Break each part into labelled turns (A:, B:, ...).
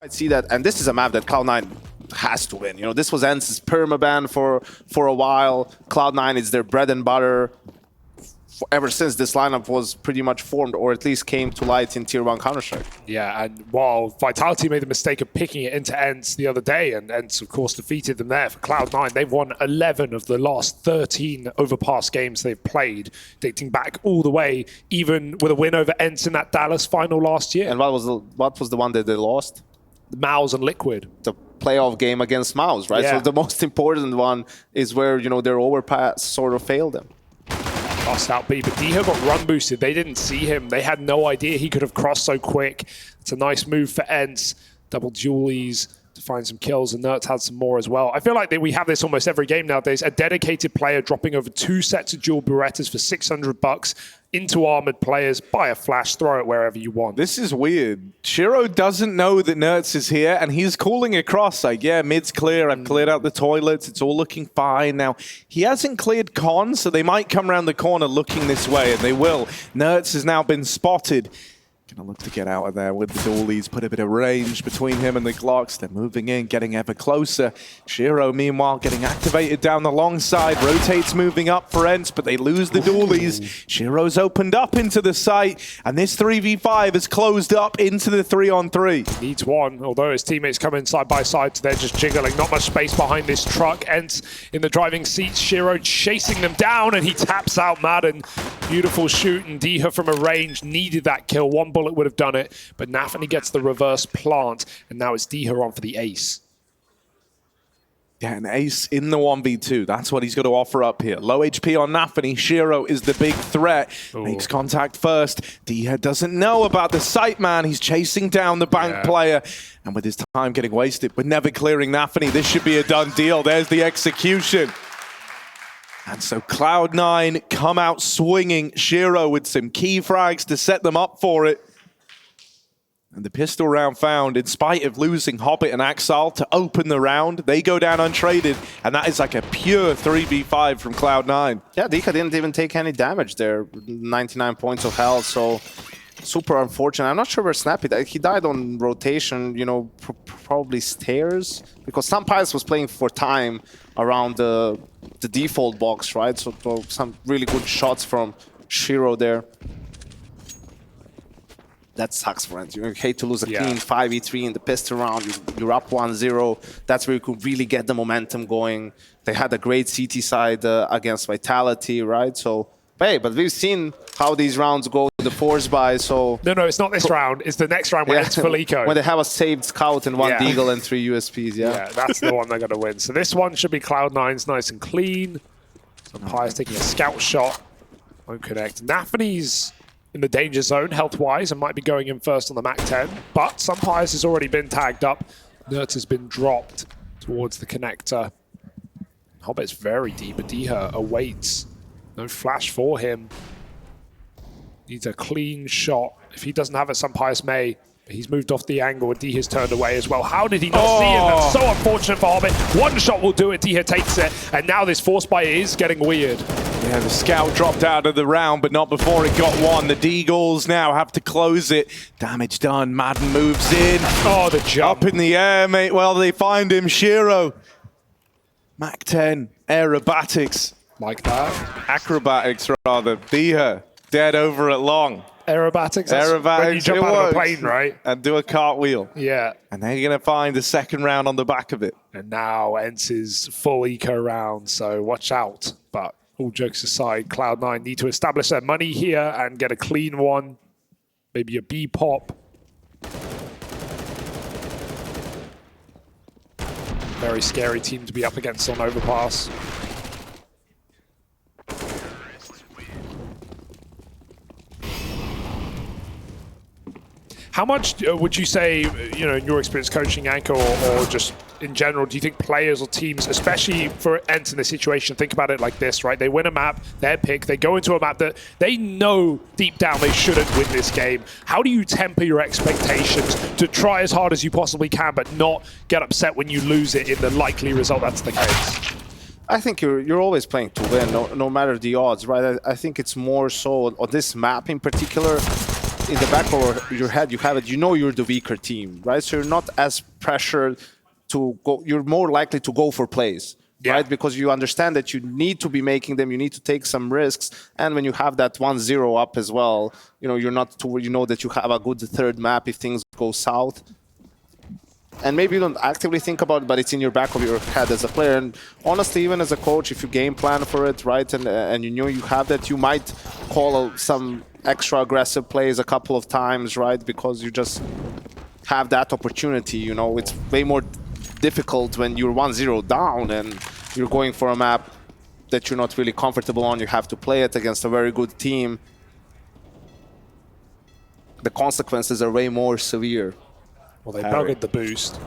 A: I see that, and this is a map that Cloud9 has to win. You know, this was ENCE's permaban for a while. Cloud9 is their bread and butter ever since this lineup was pretty much formed, or at least came to light in Tier 1 Counter-Strike.
B: Yeah, and while Vitality made the mistake of picking it into ENCE the other day, and ENCE, of course, defeated them there, for Cloud9, they've won 11 of the last 13 Overpass games they've played, dating back all the way, even with a win over ENCE in that Dallas final last year.
A: And what was the one that they lost?
B: Mouse and Liquid.
A: The playoff game against Mouse, right?
B: Yeah.
A: So the most important one is where, you know, their Overpass sort of failed them.
B: Lost out B, but Diha got run boosted. They didn't see him. They had no idea he could have crossed so quick. It's a nice move for ENCE. Double dualies to find some kills, and Nerds had some more as well. I feel like we have this almost every game nowadays. A dedicated player dropping over 2 sets of dual Berettas for $600 into armored players, buy a flash, throw it wherever you want.
C: This is weird. Shiro doesn't know that Nerds is here, and he's calling across like, yeah, mid's clear, I've cleared out the toilets, it's all looking fine. Now, he hasn't cleared con, so they might come around the corner looking this way, and they will. Nerds has now been spotted. Gonna look to get out of there with the dualies, put a bit of range between him and the Glocks. They're moving in, getting ever closer. Shiro, meanwhile, getting activated down the long side. Rotates moving up for ENCE, but they lose the dualies. Shiro's opened up into the site, and this 3v5 has closed up into the 3-on-3.
B: Needs one, although his teammates come in side by side, so they're just jiggling. Not much space behind this truck. ENCE in the driving seat. Shiro chasing them down, and he taps out Madden. Beautiful shoot, and Diha from a range needed that kill. One bullet would have done it, but Nafany gets the reverse plant, and now it's Diha on for the ace.
C: Yeah, an ace in the 1v2. That's what he's got to offer up here. Low HP on Nafany. Shiro is the big threat.
B: Ooh.
C: Makes contact first. Diha doesn't know about the sight man. He's chasing down the bank player. And with his time getting wasted, we're never clearing Nafany. This should be a done deal. There's the execution. And so Cloud9 come out swinging. Shiro with some key frags to set them up for it. And the pistol round found, in spite of losing Hobbit and Axel to open the round, they go down untraded, and that is like a pure 3v5 from Cloud9.
A: Yeah, Dika didn't even take any damage there. 99 points of health, so super unfortunate. I'm not sure where Snappy died. He died on rotation, you know, probably stairs, because SunPayus was playing for time around the default box, right? So some really good shots from Shiro there. That sucks, friends. You hate to lose a clean 5v3 in the pistol round. You're up 1-0. That's where you could really get the momentum going. They had a great CT side against Vitality, right? So, hey, but we've seen how these rounds go the force buy, so...
B: No, it's not this round. It's the next round where it's Felico.
A: When they have a saved scout and 1 deagle and 3 USPs,
B: Yeah, that's the one they're going to win. So this one should be Cloud9's nice and clean. SunPayus taking a scout shot. Won't connect. Nafany's in the danger zone health-wise and might be going in first on the MAC-10, but SunPayus has already been tagged up. Nerds has been dropped towards the connector. Hobbit's very deep, but Diha awaits. No flash for him. Needs a clean shot. If he doesn't have it, SunPayus may. He's moved off the angle and Diha's turned away as well. How did he not see it? That's so unfortunate for Hobbit. One shot will do it. Diha takes it. And now this force buy is getting weird.
C: Yeah, the scout dropped out of the round, but not before it got one. The Deagles now have to close it. Damage done. Madden moves in.
B: Oh, the jump.
C: Up in the air, mate. Well, they find him. Shiro. MAC-10. Aerobatics.
B: Like that.
C: Acrobatics, rather. Diha. Dead over at long.
B: Aerobatics?
C: Aerobatics,
B: when you jump out of a plane, right?
C: And do a cartwheel.
B: Yeah.
C: And they're going to find the second round on the back of it.
B: And now ENCE's full eco round, so watch out. But all jokes aside, Cloud9 need to establish their money here and get a clean one. Maybe a B pop. Very scary team to be up against on Overpass. How much would you say, you know, in your experience coaching Anchor or just in general, do you think players or teams, especially for ENCE in this situation, think about it like this, right? They win a map, their pick, they go into a map that they know deep down they shouldn't win this game. How do you temper your expectations to try as hard as you possibly can, but not get upset when you lose it in the likely result that's the case?
A: I think you're always playing to win, no matter the odds, right? I think it's more so on this map in particular. in the back of your head, you have it. You know you're the weaker team, right? So you're not as pressured to go. You're more likely to go for plays, right? Because you understand that you need to be making them. You need to take some risks. And when you have that 1-0 up as well, you know you're not too. You know that you have a good third map if things go south. And maybe you don't actively think about it, but it's in your back of your head as a player. And honestly, even as a coach, if you game plan for it, right, and you know you have that, you might call some extra aggressive plays a couple of times, right, because you just have that opportunity. You know, it's way more difficult when you're 1-0 down and you're going for a map that you're not really comfortable on. You have to play it against a very good team. The consequences are way more severe.
B: Well, they buggered the boost.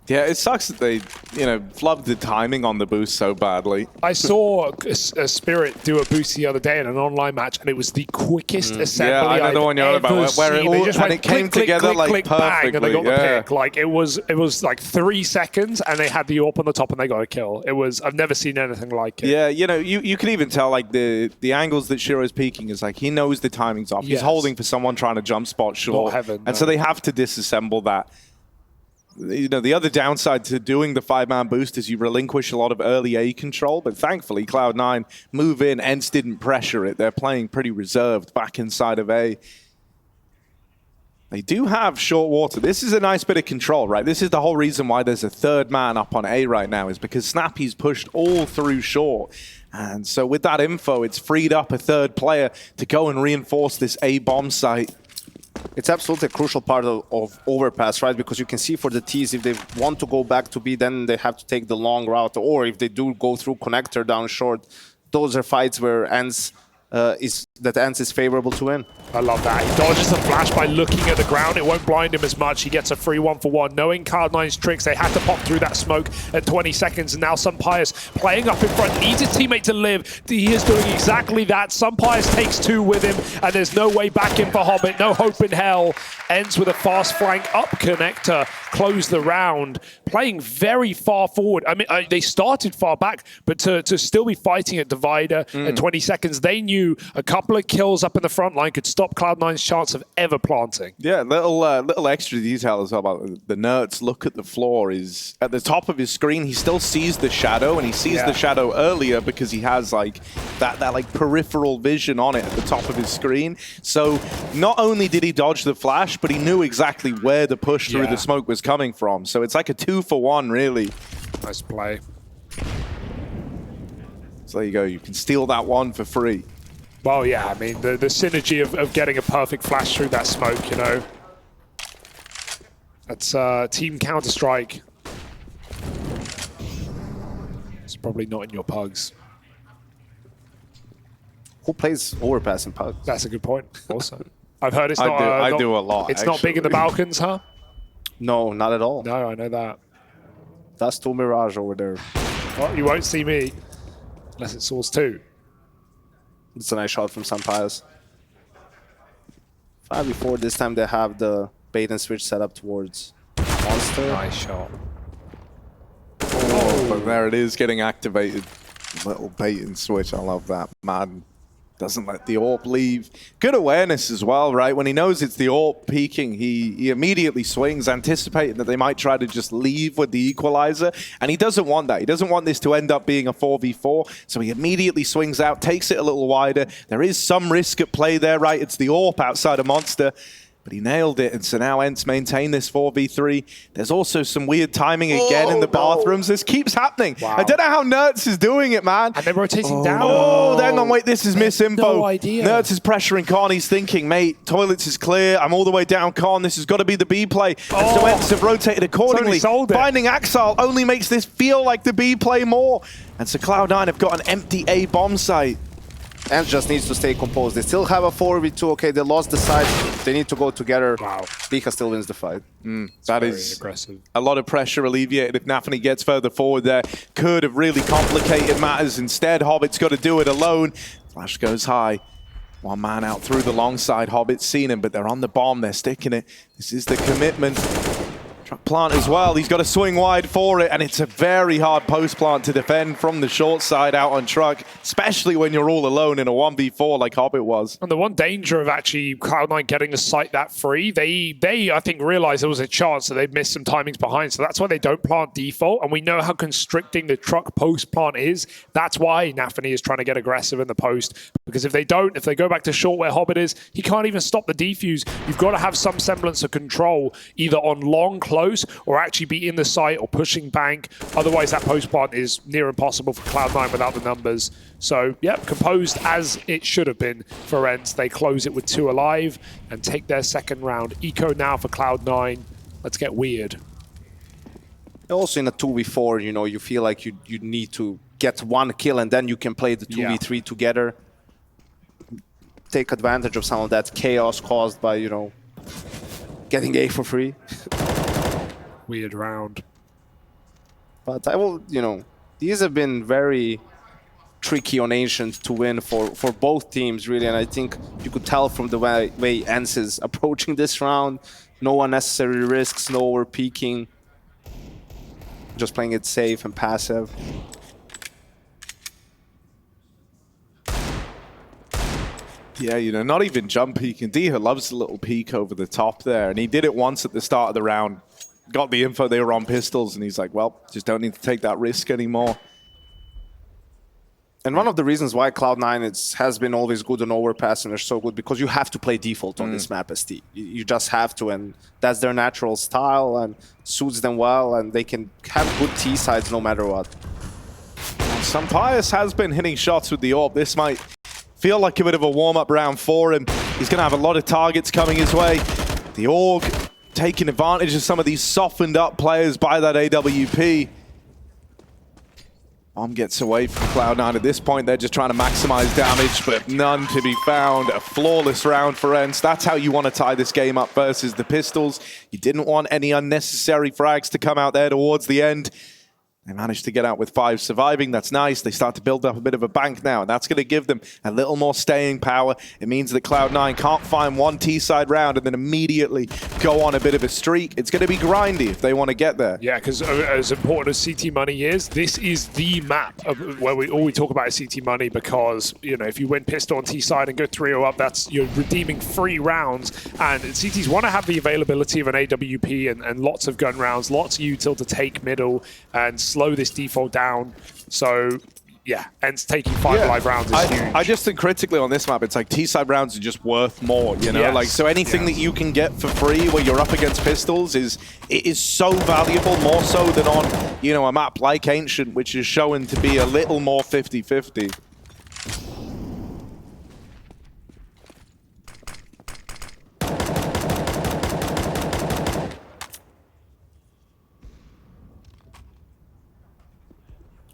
C: Yeah, it sucks that they, you know, flubbed the timing on the boost so badly.
B: I saw a Spirit do a boost the other day in an online match, and it was the quickest assembly
C: Yeah, I know the one you're on about, where it all, and it came together like perfectly.
B: Bang, and they got the pick. Like it was like 3 seconds, and they had the AWP on the top, and they got a kill. It was, I've never seen anything like it.
C: Yeah, you know, you can even tell like the angles that Shiro's peeking is like he knows the timing's off. He's holding for someone trying to jump spot short, and so they have to disassemble that. You know, the other downside to doing the 5-man boost is you relinquish a lot of early A control, but thankfully Cloud9 move in. ENCE didn't pressure it. They're playing pretty reserved back inside of A. They do have short water. This is a nice bit of control, right? This is the whole reason why there's a third man up on A right now, is because Snappy's pushed all through short. And so with that info, it's freed up a third player to go and reinforce this A bomb site.
A: It's absolutely a crucial part of Overpass, right? Because you can see for the T's, if they want to go back to B, then they have to take the long route. Or if they do go through connector down short, those are fights where ENCE is favorable to win.
B: I love that. He dodges the flash by looking at the ground. It won't blind him as much. He gets a free 1-for-1. Knowing Cloud9's tricks, they had to pop through that smoke at 20 seconds. And now SunPayus playing up in front, needs his teammate to live. He is doing exactly that. SunPayus takes 2 with him, and there's no way back in for Hobbit. No hope in hell. Ends with a fast flank up connector. Close the round. Playing very far forward. I mean, they started far back, but to still be fighting at Divider at 20 seconds, they knew a couple of kills up in the front line could stop Cloud9's chance of ever planting.
C: Yeah, little extra detail as well about the Nerds. Look at the floor. Is at the top of his screen. He still sees the shadow, and he sees the shadow earlier because he has like that like peripheral vision on it at the top of his screen. So not only did he dodge the flash, but he knew exactly where the push through the smoke was coming from. So it's like a 2-for-1, really.
B: Nice play.
C: So there you go. You can steal that one for free.
B: Well, yeah, I mean, the synergy of getting a perfect flash through that smoke, you know. That's Team Counter-Strike. It's probably not in your pugs.
A: Who plays Overpass in pugs?
B: That's a good point, also. I've heard it's not...
C: I do a lot,
B: It's not big in the Balkans, huh?
A: No, not at all.
B: No, I know that.
A: That's too Mirage over there.
B: Well, you won't see me. Unless it's Source 2.
A: It's a nice shot from SunPayus. 5v4, this time they have the bait and switch set up towards Monster.
B: Nice shot.
C: Oh, but there it is, getting activated. Little bait and switch, I love that. Man doesn't let the AWP leave. Good awareness as well, right? When he knows it's the AWP peeking, he immediately swings, anticipating that they might try to just leave with the equalizer. And he doesn't want that. He doesn't want this to end up being a 4v4. So he immediately swings out, takes it a little wider. There is some risk at play there, right? It's the AWP outside of Monster. But he nailed it, and so now ENCE maintain this 4v3. There's also some weird timing again in the bathrooms. This keeps happening.
B: Wow.
C: I don't know how Nerds is doing it, man.
B: And they're rotating down.
C: Oh, then on, wait, this is misinfo.
B: No idea.
C: Nerds is pressuring Con. He's thinking, mate, toilets is clear. I'm all the way down Con. This has got to be the B play. And so ENCE have rotated accordingly. Finding Axile only makes this feel like the B play more. And so Cloud9 have got an empty A bomb site.
A: ENCE just needs to stay composed. They still have a 4v2. Okay, they lost the side. They need to go together.
B: Wow.
A: Dika still wins the fight.
C: That is
B: aggressive.
C: A lot of pressure alleviated. If Nafany gets further forward there, could have really complicated matters. Instead, Hobbit's got to do it alone. Flash goes high. One man out through the long side. Hobbit's seen him, but they're on the bomb. They're sticking it. This is the commitment. Truck plant as well. He's got to swing wide for it, and it's a very hard post plant to defend from the short side out on Truck, especially when you're all alone in a 1v4 like Hobbit was.
B: And the one danger of actually Cloud9 getting a site that free, they I think realized there was a chance that they'd missed some timings behind, so that's why they don't plant default, and we know how constricting the Truck post plant is. That's why Nafany is trying to get aggressive in the post, because if they go back to short where Hobbit is, he can't even stop the defuse. You've got to have some semblance of control, either on long, close, or actually be in the site or pushing bank. Otherwise, that post plant is near impossible for Cloud9 without the numbers. So, yep, composed as it should have been for ENCE. They close it with 2 alive and take their second round. Eco now for Cloud9. Let's get weird.
A: Also in a 2v4, you know, you feel like you need to get 1 kill and then you can play the 2v3 together. Take advantage of some of that chaos caused by, you know, getting A for free.
B: Weird round.
A: But I will, you know, these have been very tricky on Ancient to win for both teams, really. And I think you could tell from the way ENCE is approaching this round. No unnecessary risks, no over peeking. Just playing it safe and passive.
C: Yeah, you know, not even jump peeking. Diha loves the little peek over the top there, and he did it once at the start of the round. Got the info they were on pistols, and he's like, well, just don't need to take that risk anymore.
A: And one of the reasons why Cloud9 has been always good on Overpass and they're so good, because you have to play default on this map, ST. You just have to, and that's their natural style and suits them well, and they can have good T-sides no matter what.
C: SunPayus has been hitting shots with the AWP. This might feel like a bit of a warm-up round for him. He's going to have a lot of targets coming his way. The Org taking advantage of some of these softened up players by that AWP. Bomb gets away from Cloud9 at this point. They're just trying to maximize damage, but none to be found. A flawless round for ENCE. That's how you want to tie this game up versus the pistols. You didn't want any unnecessary frags to come out there towards the end. They managed to get out with 5 surviving. That's nice. They start to build up a bit of a bank now, and that's going to give them a little more staying power. It means that Cloud9 can't find one T-side round and then immediately go on a bit of a streak. It's going to be grindy if they want to get there.
B: Yeah, because as important as CT Money is, this is the map of where all we talk about is CT Money, because, you know, if you win pistol on T-side and go 3-0 up, that's, you're redeeming free rounds. And CTs want to have the availability of an AWP and lots of gun rounds, lots of util to take middle and slow this default down. So yeah, ENCE taking 5 live rounds is huge.
C: I just think critically on this map, it's like T-side rounds are just worth more, you know?
B: Yes.
C: Like, so anything that you can get for free where you're up against pistols is so valuable, more so than on, you know, a map like Ancient, which is shown to be a little more 50-50.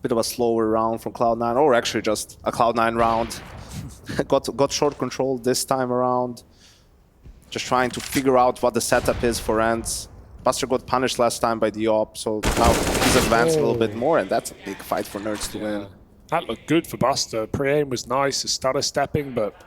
A: Bit of a slower round from Cloud9, or actually just a Cloud9 round. got short control this time around. Just trying to figure out what the setup is for ENCE. Buster got punished last time by the AWP, so now he's advanced a little bit more, and that's a big fight for Nerds to win.
B: That looked good for Buster. Pre-aim was nice, his stutter stepping, but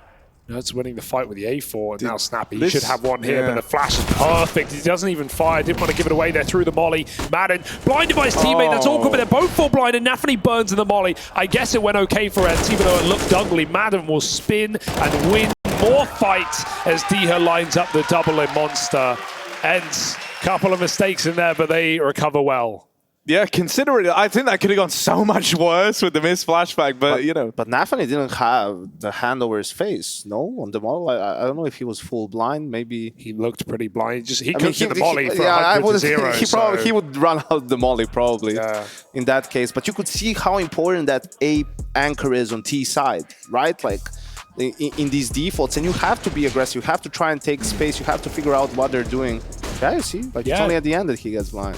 B: Nerds winning the fight with the A4, and now Snappy. He should have one here, but the flash is perfect. He doesn't even fire. Didn't want to give it away there through the molly. Madden blinded by his teammate. That's all good, but they're both full blind, and Nafany burns in the molly. I guess it went okay for ENCE, even though it looked ugly. Madden will spin and win more fights as Diha lines up the double in Monster. ENCE, couple of mistakes in there, but they recover well.
C: Yeah, consider it. I think that could have gone so much worse with the missed flashback, but you know.
A: But Nafany didn't have the hand over his face, no? On the model, I don't know if he was full blind, maybe.
B: He looked pretty blind. He couldn't hit the molly for
A: yeah,
B: 100 to 0.
A: He would run out the molly, probably, in that case. But you could see how important that A anchor is on T side, right? Like, in these defaults, and you have to be aggressive. You have to try and take space. You have to figure out what they're doing. Yeah, you see? Like, it's only at the end that he gets blind.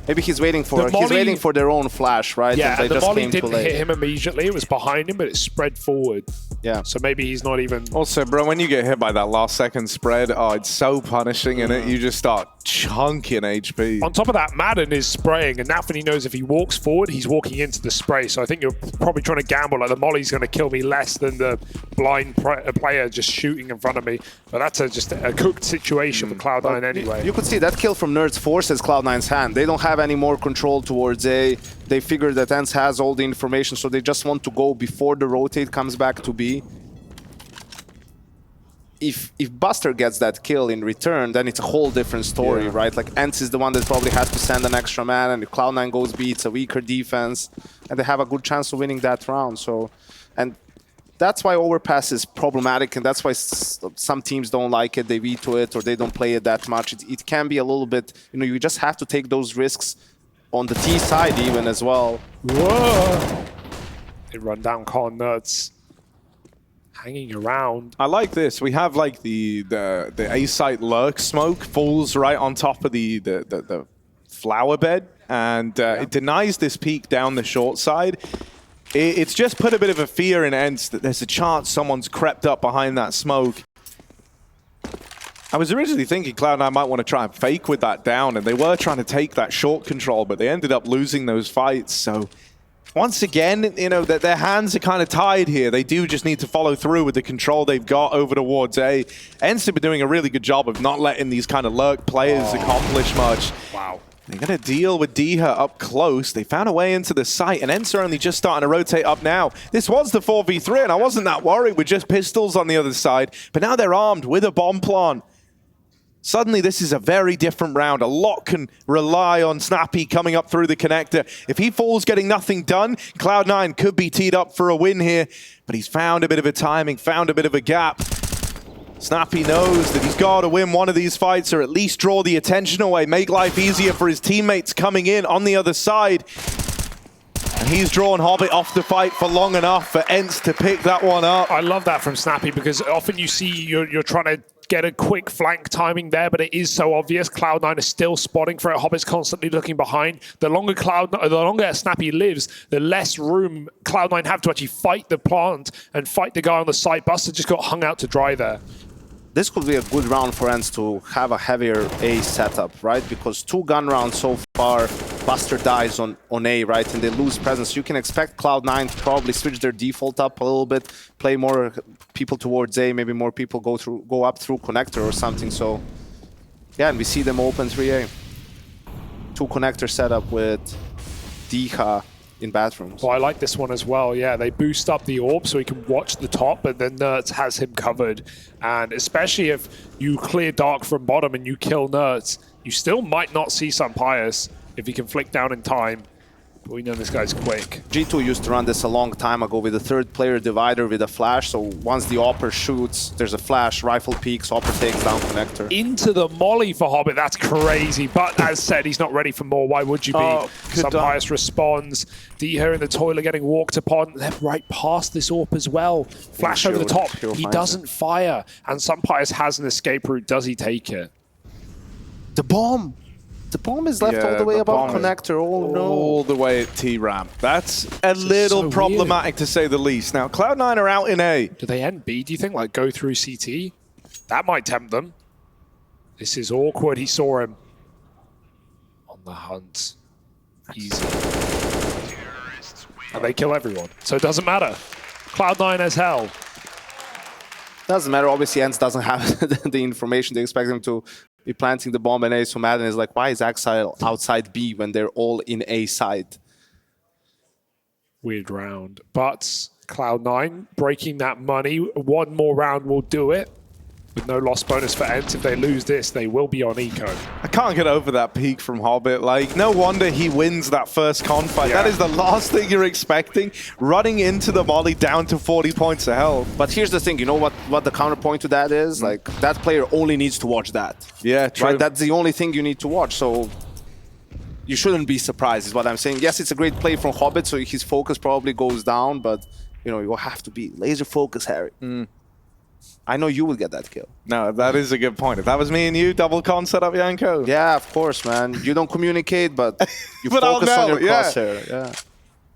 A: Maybe he's waiting for their own flash, right?
B: Yeah, and the
A: just
B: molly
A: came too
B: didn't
A: late.
B: hit him immediately. It was behind him, but it spread forward.
A: Yeah.
B: So maybe he's not even...
C: Also, bro, when you get hit by that last second spread, oh, it's so punishing, and you just start chunking HP.
B: On top of that, Madden is spraying, and Nafany knows if he walks forward, he's walking into the spray. So I think you're probably trying to gamble, like the molly's going to kill me less than the blind player just shooting in front of me. But that's just a cooked situation for Cloud9 anyway.
A: You could see that kill from Nerds forces Cloud9's hand. They don't have any more control towards A. They figure that ENCE has all the information, so they just want to go before the rotate comes back to B. If Buster gets that kill in return, then it's a whole different story, right? Like, ENCE is the one that probably has to send an extra man, and if Cloud9 goes B, it's a weaker defense, and they have a good chance of winning that round. So, and that's why Overpass is problematic, and that's why some teams don't like it, they veto it, or they don't play it that much. It can be a little bit, you know, you just have to take those risks on the T side even as well.
B: Whoa! They run down Con Nuts. Hanging around.
C: I like this. We have like the A site lurk smoke falls right on top of the flower bed, and it denies this peek down the short side. It's just put a bit of a fear in ENCE that there's a chance someone's crept up behind that smoke. I was originally thinking Cloud9 might want to try and fake with that down, and they were trying to take that short control, but they ended up losing those fights. So once again, you know, that their hands are kind of tied here. They do just need to follow through with the control they've got over towards A. ENCE have been doing a really good job of not letting these kind of lurk players accomplish much.
B: Wow.
C: They're going to deal with Diha up close. They found a way into the site, and ENCE are only just starting to rotate up now. This was the 4v3, and I wasn't that worried with just pistols on the other side, but now they're armed with a bomb plant. Suddenly, this is a very different round. A lot can rely on Snappy coming up through the connector. If he falls getting nothing done, Cloud9 could be teed up for a win here, but he's found a bit of a timing, found a bit of a gap. Snappy knows that he's got to win one of these fights or at least draw the attention away, make life easier for his teammates coming in on the other side. And he's drawn Hobbit off the fight for long enough for ENCE to pick that one up.
B: I love that from Snappy because often you see you're trying to get a quick flank timing there, but it is so obvious. Cloud9 is still spotting for it. Hobbit's constantly looking behind. The longer Snappy lives, the less room Cloud9 have to actually fight the plant and fight the guy on the site. Buster just got hung out to dry there.
A: This could be a good round for ENCE to have a heavier A setup, right? Because 2 gun rounds so far, Buster dies on A, right? And they lose presence. You can expect Cloud9 to probably switch their default up a little bit, play more people towards A, maybe more people go up through connector or something. So, yeah, and we see them open 3A. 2 connector setup with Diha in bathrooms.
B: Well, I like this one as well. Yeah, they boost up the orb so he can watch the top, and then Nerds has him covered. And especially if you clear Dark from bottom and you kill Nerds, you still might not see SunPayus if he can flick down in time. But we know this guy's quick.
A: G2 used to run this a long time ago with a 3rd player divider with a flash. So once the Opper shoots, there's a flash, rifle peaks, Opper takes down connector.
B: Into the molly for Hobbit, that's crazy. But as said, he's not ready for more. Why would you be? SunPayus responds. Diha in the toilet getting walked upon. They're right past this AWP as well. Flash over the top. He doesn't fire. And SunPayus has an escape route. Does he take it?
A: The bomb! The bomb is left all the way above connector. Oh no.
C: All the way at T-ramp. That's a little
B: so
C: problematic to say the least. Now, Cloud9 are out in A.
B: Do they end B? Do you think, like, go through CT? That might tempt them. This is awkward. He saw him. On the hunt. Easy. And they kill everyone. So it doesn't matter. Cloud9 as hell.
A: Doesn't matter. Obviously, ENCE doesn't have the information. They expect them to be planting the bomb in A. So Madden is like, why is Exile outside B when they're all in A side?
B: Weird round. But Cloud9 breaking that money. One more round will do it. With no loss bonus for ENCE. If they lose this, they will be on eco.
C: I can't get over that peak from Hobbit. Like, no wonder he wins that first con fight.
B: Yeah.
C: That is the last thing you're expecting. Running into the molly down to 40 points of health.
A: But here's the thing, you know what the counterpoint to that is? Like, that player only needs to watch that.
C: Yeah, true.
A: Right? That's the only thing you need to watch. So you shouldn't be surprised is what I'm saying. Yes, it's a great play from Hobbit, so his focus probably goes down, but you know, you have to be laser focused, Harry. I know you will get that kill.
C: No, that is a good point. If that was me and you, double con setup, Yanko.
A: Yeah, of course, man. You don't communicate, but you
C: But
A: focus
C: I'll
A: on your
C: know, yeah.
A: crosshair. Yeah.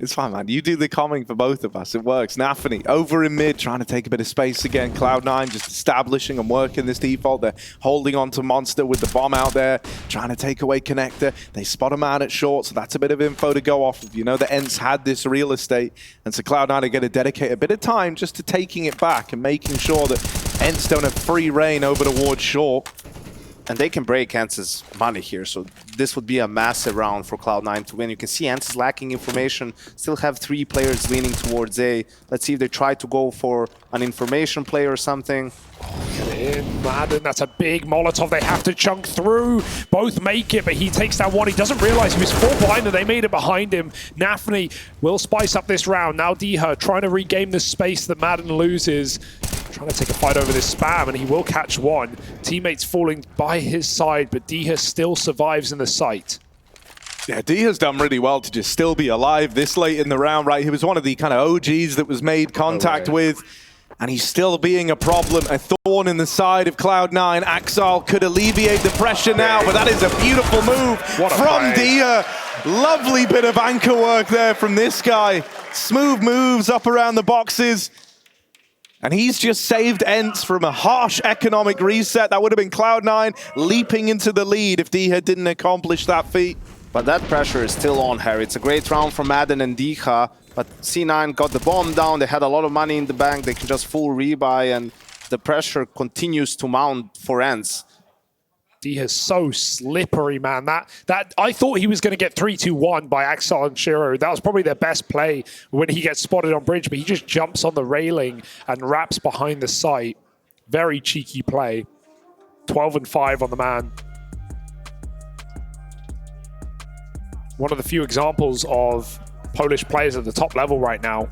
C: It's fine, man. You do the calming for both of us. It works. Nafany over in mid, trying to take a bit of space again. Cloud9 just establishing and working this default. They're holding on to Monster with the bomb out there, trying to take away Connector. They spot him out at short, so that's a bit of info to go off of. You know, the ENCE had this real estate, and so Cloud9 are going to dedicate a bit of time just to taking it back and making sure that ENCE don't have free reign over towards short.
A: And they can break ENCE's money here, so this would be a massive round for Cloud9 to win. You can see ENCE is lacking information, still have 3 players leaning towards A. Let's see if they try to go for an information play or something.
B: Get in, Madden, that's a big Molotov they have to chunk through. Both make it, but he takes down one. He doesn't realize he was 4 behind and they made it behind him. Nafany will spice up this round. Now Diha trying to regain the space that Madden loses. Trying to take a fight over this spam, and he will catch one. Teammates falling by his side, but Diha still survives in the sight.
C: Yeah, Diha's done really well to just still be alive this late in the round, right? He was one of the kind of OGs that was made contact with, and he's still being a problem. A thorn in the side of Cloud9. Axel could alleviate the pressure now, but that is a beautiful move from Diha. Lovely bit of anchor work there from this guy. Smooth moves up around the boxes. And he's just saved ENCE from a harsh economic reset. That would have been Cloud9 leaping into the lead if Diha didn't accomplish that feat.
A: But that pressure is still on, Harry. It's a great round for Madden and Diha, but C9 got the bomb down. They had a lot of money in the bank. They can just full rebuy, and the pressure continues to mount for ENCE.
B: Diha's so slippery, man. That I thought he was going to get 3-2-1 by Axel and Shiro. That was probably their best play when he gets spotted on bridge, but he just jumps on the railing and wraps behind the site. Very cheeky play. 12-5 on the man. One of the few examples of Polish players at the top level right now.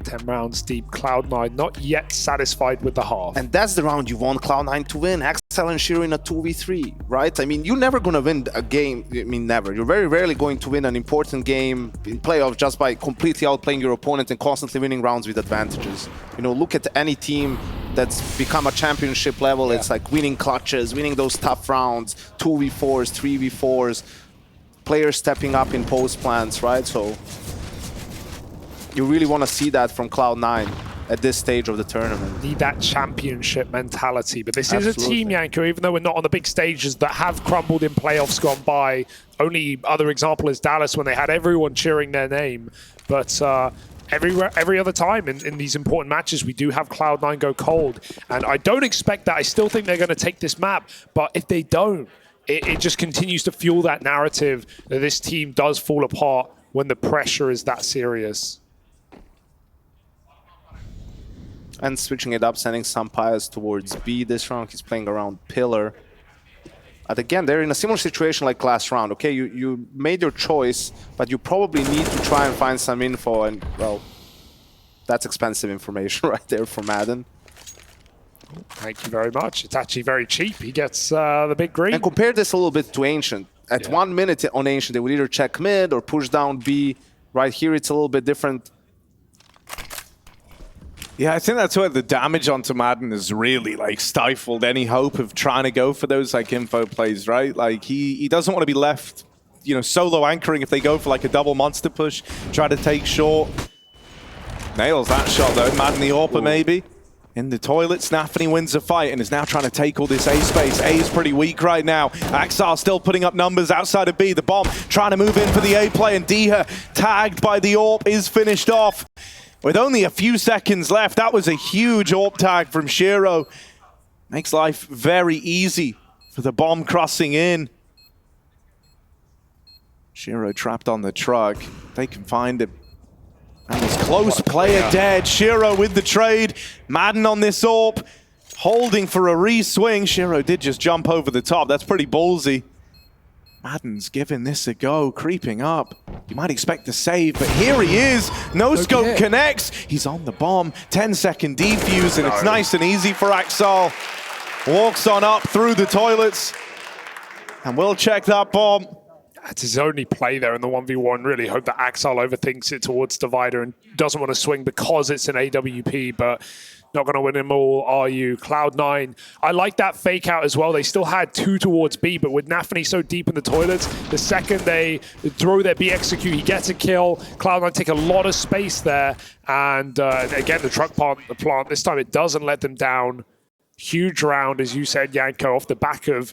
B: 10 rounds deep, Cloud9 not yet satisfied with the half.
A: And that's the round you want Cloud9 to win. Axel and Shiro in a 2v3, right? I mean, you're never going to win a game. I mean, never. You're very rarely going to win an important game in playoffs just by completely outplaying your opponent and constantly winning rounds with advantages. You know, look at any team that's become a championship level. It's like winning clutches, winning those tough rounds, 2v4s, 3v4s, players stepping up in post plans, right? So you really want to see that from Cloud9 at this stage of the tournament.
B: Need that championship mentality. But this is a team, Yanko, even though we're not on the big stages, that have crumbled in playoffs gone by. Only other example is Dallas when they had everyone cheering their name. But every other time in these important matches, we do have Cloud9 go cold. And I don't expect that. I still think they're going to take this map. But if they don't, it just continues to fuel that narrative that this team does fall apart when the pressure is that serious.
A: And switching it up, sending SunPayus towards B this round. He's playing around Pillar. And again, they're in a similar situation like last round. Okay, you made your choice, but you probably need to try and find some info. And, well, that's expensive information right there for Madden.
B: Thank you very much. It's actually very cheap. He gets the big green.
A: And compare this a little bit to Ancient. At 1 minute on Ancient, they would either check mid or push down B. Right here, it's a little bit different.
C: Yeah, I think that's where the damage onto Madden has really like stifled any hope of trying to go for those like info plays, right? Like he doesn't want to be left, you know, solo anchoring if they go for like a double monster push, try to take short. Nails that shot though. Madden the AWPer maybe. In the toilets, Nafany wins the fight and is now trying to take all this A space. A is pretty weak right now. Axel still putting up numbers outside of B. The bomb trying to move in for the A play, and Diha tagged by the AWP is finished off. With only a few seconds left, that was a huge AWP tag from Shiro. Makes life very easy for the bomb crossing in. Shiro trapped on the truck. They can find him. And his close player dead. Shiro with the trade. Madden on this AWP. Holding for a re-swing. Shiro did just jump over the top. That's pretty ballsy. Madden's giving this a go, creeping up. You might expect the save, but here he is. No scope connects. He's on the bomb. 10-second defuse, and it's nice and easy for Axel. Walks on up through the toilets. And we'll check that bomb.
B: That's his only play there in the 1v1. Really hope that Axel overthinks it towards Divider and doesn't want to swing because it's an AWP, but not going to win them all, are you? Cloud9. I like that fake out as well. They still had 2 towards B, but with Nafany so deep in the toilets, the second they throw their B execute, he gets a kill. Cloud9 take a lot of space there. And again, the truck plant, this time it doesn't let them down. Huge round, as you said, Yanko, off the back of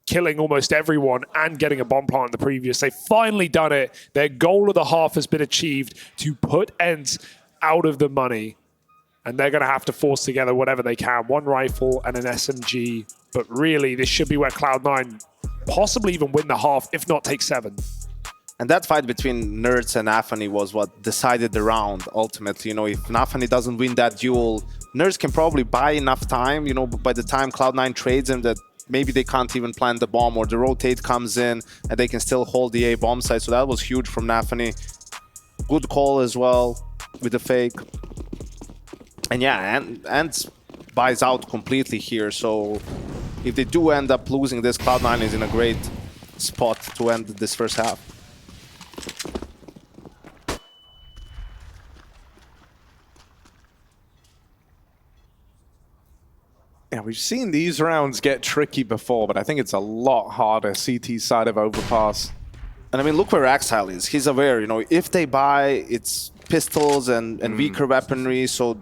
B: killing almost everyone and getting a bomb plant in the previous. They've finally done it. Their goal of the half has been achieved to put ENCE out of the money. And they're going to have to force together whatever they can. 1 rifle and an SMG. But really, this should be where Cloud9 possibly even win the half, if not take 7.
A: And that fight between Nerds and Nafany was what decided the round, ultimately. You know, if Nafany doesn't win that duel, Nerds can probably buy enough time, you know, by the time Cloud9 trades him, that maybe they can't even plant the bomb, or the rotate comes in and they can still hold the A bomb site. So that was huge from Nafany. Good call as well with the fake. And yeah, ENCE buys out completely here. So if they do end up losing this, Cloud9 is in a great spot to end this first half.
C: Yeah, we've seen these rounds get tricky before, but I think it's a lot harder CT side of Overpass.
A: And I mean, look where Exile is. He's aware, you know, if they buy, it's pistols and weaker weaponry. So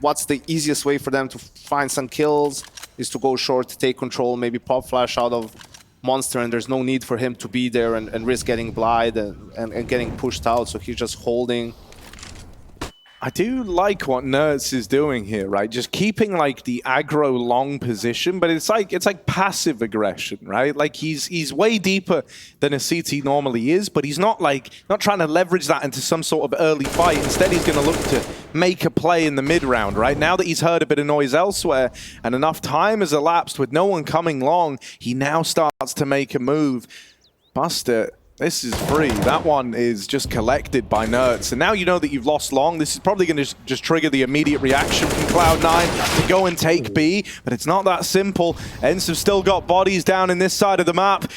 A: what's the easiest way for them to find some kills is to go short, take control, maybe pop flash out of Monster, and there's no need for him to be there and risk getting blind and getting pushed out. So he's just holding.
C: I do like what Nerds is doing here, right? Just keeping like the aggro long position, but it's like passive aggression, right? Like he's way deeper than a CT normally is, but he's not trying to leverage that into some sort of early fight. Instead, he's going to look to make a play in the mid round, right? Now that he's heard a bit of noise elsewhere and enough time has elapsed with no one coming long, he now starts to make a move. Buster, this is free. That one is just collected by Nerds. And now you know that you've lost long. This is probably going to just trigger the immediate reaction from Cloud9 to go and take B. But it's not that simple. ENCE have still got bodies down in this side of the map.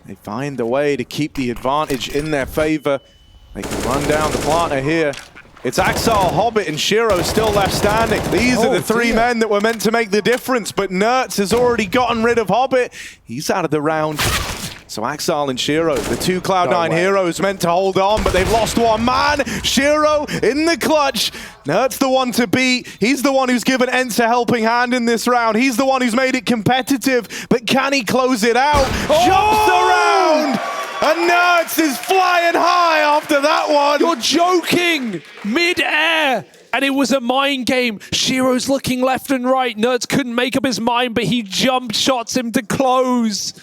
C: They find a way to keep the advantage in their favor. They can run down the planter here. It's Axel, Hobbit, and Shiro still left standing. These are the 3 men that were meant to make the difference. But Nerds has already gotten rid of Hobbit. He's out of the round. So Axel and Shiro, the 2 Cloud9 heroes, meant to hold on, but they've lost 1 man. Shiro in the clutch. Nerds the one to beat. He's the one who's given ENCE a helping hand in this round. He's the one who's made it competitive, but can he close it out? Jumps the round! And Nerds is flying high after that one.
B: You're joking! Mid-air! And it was a mind game. Shiro's looking left and right. Nerds couldn't make up his mind, but he jump shots him to close.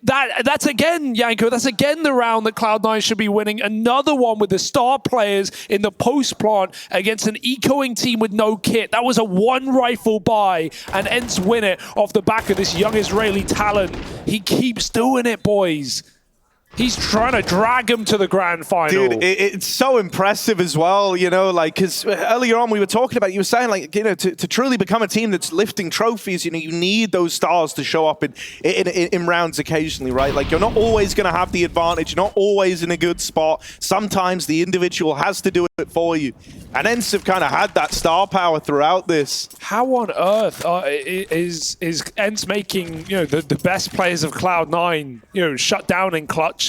B: That's again, Yanko, that's again the round that Cloud9 should be winning. Another one with the star players in the post plant against an ecoing team with no kit. That was a 1 rifle buy, and ENCE win it off the back of this young Israeli talent. He keeps doing it, boys. He's trying to drag him to the grand final.
C: Dude, it's so impressive as well, you know, like, because earlier on we were talking about, you were saying, like, you know, to truly become a team that's lifting trophies, you know, you need those stars to show up in rounds occasionally, right? Like, you're not always going to have the advantage, you're not always in a good spot. Sometimes the individual has to do it for you. And ENCE have kind of had that star power throughout this.
B: How on earth is ENCE making, you know, the best players of Cloud9, you know, shut down in clutches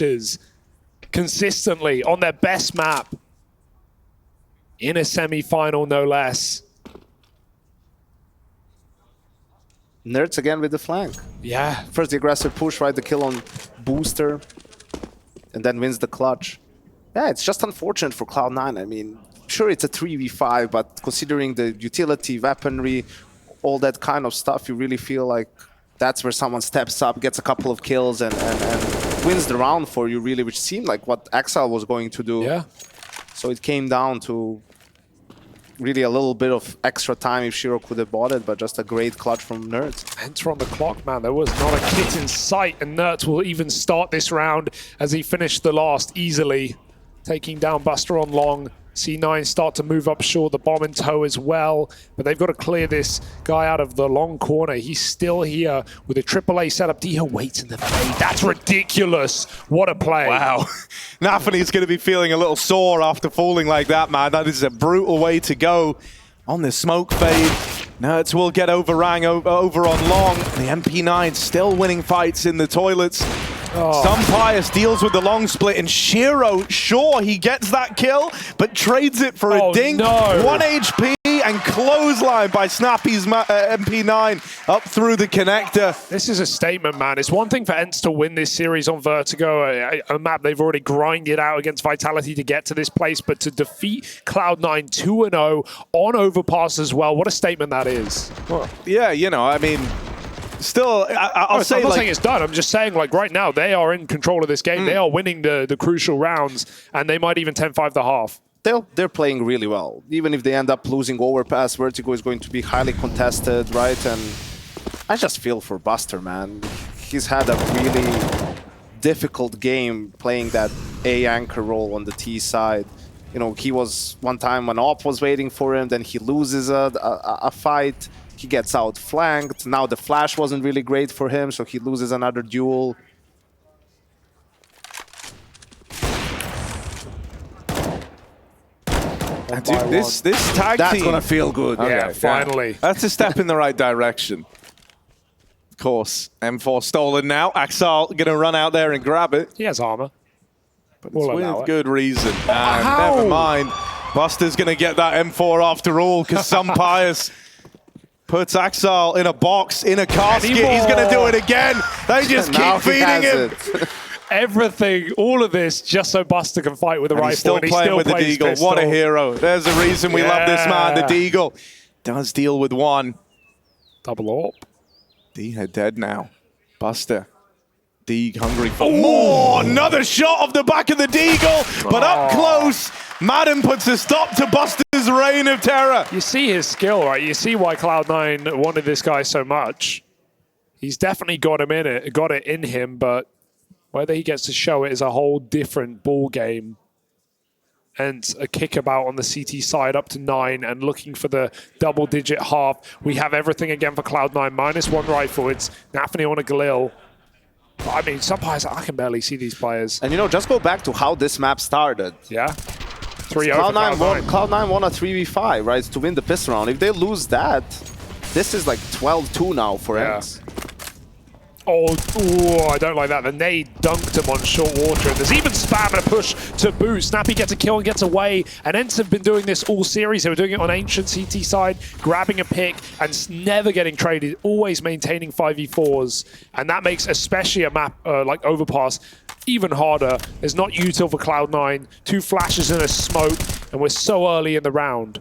B: consistently on their best map in a semi-final, no less?
A: Nerds again with the flank.
B: Yeah.
A: First the aggressive push, right? The kill on Booster, and then wins the clutch. Yeah, it's just unfortunate for Cloud9. I mean, sure, it's a 3v5, but considering the utility, weaponry, all that kind of stuff, you really feel like that's where someone steps up, gets a couple of kills, and wins the round for you, really, which seemed like what Axel was going to do.
B: Yeah.
A: So it came down to really a little bit of extra time if Shiro could have bought it, but just a great clutch from Nerds.
B: Enter on the clock, man. There was not a kit in sight, and Nerds will even start this round as he finished the last easily, taking down Buster on long. C9 start to move up short, the bomb in tow as well, but they've got to clear this guy out of the long corner. He's still here with a AAA setup. Diho waits in the fade. That's ridiculous. What a play.
C: Wow. Nafany's going to be feeling a little sore after falling like that, man. That is a brutal way to go on the smoke fade. Nerds will get overrang over on long. The MP9 still winning fights in the toilets. SunPayus deals with the long split, and Shiro, sure, he gets that kill, but trades it for a dink.
B: No.
C: 1 HP and clothesline by Snappy's MP9 up through the connector.
B: This is a statement, man. It's one thing for ENCE to win this series on Vertigo, a map they've already grinded out against Vitality to get to this place, but to defeat Cloud9 2-0 on Overpass as well, what a statement that is.
C: Well, yeah, you know, I mean, still, I'll say,
B: I'm not
C: like,
B: saying it's done. I'm just saying, like, right now, they are in control of this game. They are winning the crucial rounds, and they might even 10-5 the half.
A: They're playing really well. Even if they end up losing Overpass, Vertigo is going to be highly contested, right? And I just feel for Buster, man. He's had a really difficult game playing that A anchor role on the T side. You know, he was one time when Op was waiting for him, then he loses a fight. He gets outflanked. Now the flash wasn't really great for him, so he loses another duel.
C: dude, this tag
A: That's
C: team,
A: gonna feel good.
B: Yeah, finally.
C: that's a step in the right direction. Of course, M4 stolen now. Axel gonna run out there and grab it,
B: He has armor.
C: but
B: We'll
C: it's
B: allow
C: with
B: it.
C: good reason. And
B: how?
C: never mind, Buster's gonna get that M4 after all, because SunPayus puts Axel in a box, in a casket. He's gonna do it again. They just
A: Now
C: keep
A: he
C: feeding
A: has
C: him.
A: it.
B: Everything, all of this, just so Buster can fight with a
C: And
B: rifle.
C: he's still
B: and he
C: playing
B: still
C: with the
B: plays
C: Deagle.
B: pistol.
C: What a hero. There's a reason we love this man. The
B: Yeah.
C: Deagle does deal with one.
B: Double AWP.
C: D are dead now. Buster. D hungry for more. Another shot off the back of the Deagle. But up close, Madden puts a stop to Buster's reign of terror.
B: You see his skill, right? You see why Cloud9 wanted this guy so much. He's definitely got it in him, but whether he gets to show it is a whole different ball game. And a kickabout on the CT side up to 9 and looking for the double-digit half. We have everything again for Cloud9. -1 rifle. It's Nafany on a Galil. I mean, SunPayus, I can barely see these players.
A: And you know, just go back to how this map started.
B: Yeah? 3-0 for Cloud9.
A: Cloud9 won a 3v5, right, to win the pistol round. If they lose that, this is like 12-2 now for ENCE.
B: Oh, I don't like that. The nade dunked him on short water. And there's even spam and a push to boot. Snappy gets a kill and gets away. And ENCE have been doing this all series. They were doing it on Ancient CT side, grabbing a pick and never getting traded, always maintaining 5v4s. And that makes especially a map like Overpass even harder. There's not util for Cloud9. 2 flashes and a smoke, and we're so early in the round.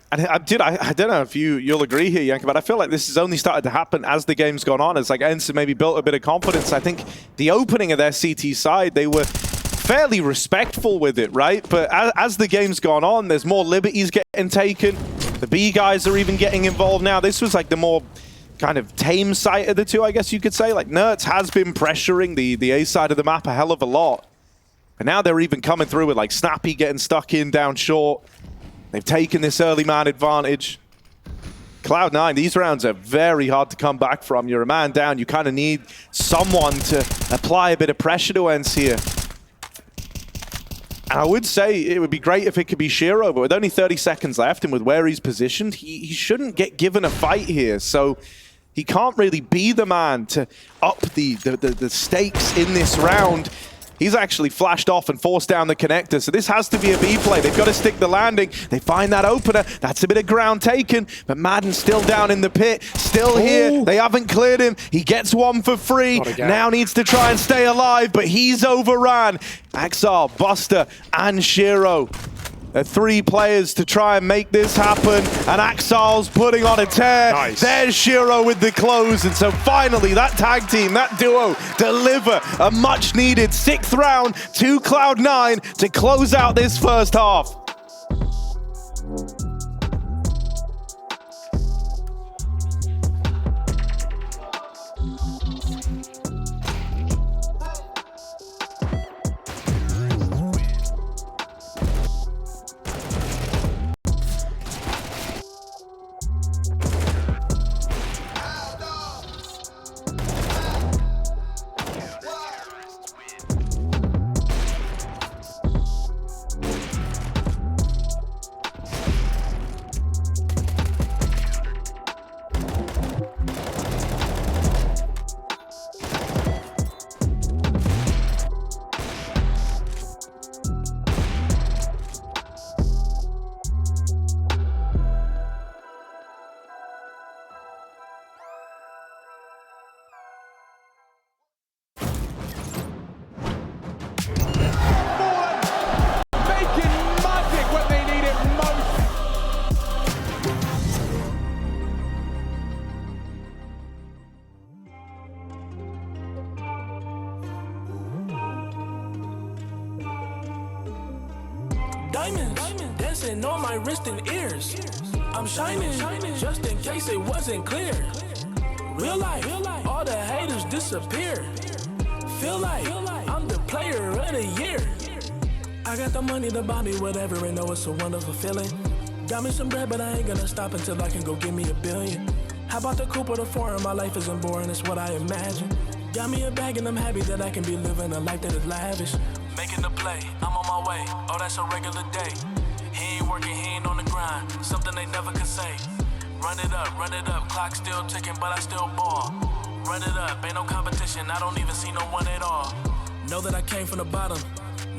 C: And I don't know if you'll agree here, Yanka, but I feel like this has only started to happen as the game's gone on. It's like ENCE maybe built a bit of confidence. I think the opening of their CT side, they were fairly respectful with it, right? But as the game's gone on, there's more liberties getting taken. The B guys are even getting involved now. This was like the more kind of tame side of the two, I guess you could say. Like Nerds has been pressuring the A side of the map a hell of a lot. And now they're even coming through with like Snappy getting stuck in down short. They've taken this early man advantage. Cloud9, these rounds are very hard to come back from. You're a man down. You kind of need someone to apply a bit of pressure to ENCE here. And I would say it would be great if it could be Shiro, but with only 30 seconds left and with where he's positioned, he shouldn't get given a fight here. So he can't really be the man to up the stakes in this round. He's actually flashed off and forced down the connector, so this has to be a B play. They've got to stick the landing. They find that opener. That's a bit of ground taken, but Madden's still down in the pit, still here. They haven't cleared him. He gets one for free. Now needs to try and stay alive, but he's overran. Axel, Buster, and Shiro. 3 players to try and make this happen, and Axel's putting on a tear.
B: Nice.
C: There's Shiro with the close, and so finally that tag team, that duo, deliver a much-needed 6th round to Cloud9 to close out this first half.
D: wrist and ears. I'm shining, just in case it wasn't clear. Real life, all the haters disappear. Feel like I'm the player of the year. I got the money to buy me whatever and know it's a wonderful feeling. Got me some bread, but I ain't gonna stop until I can go give me $1 billion. How about the coupe or the foreign? My life isn't boring, it's what I imagine. Got me a bag and I'm happy that I can be living a life that is lavish. Making the play, I'm on my way, oh that's a regular day. He ain't working, he ain't on the grind, something they never could say. Run it up, clock still ticking, but I still ball. Run it up, ain't no competition, I don't even see no one at all. Know that I came from the bottom,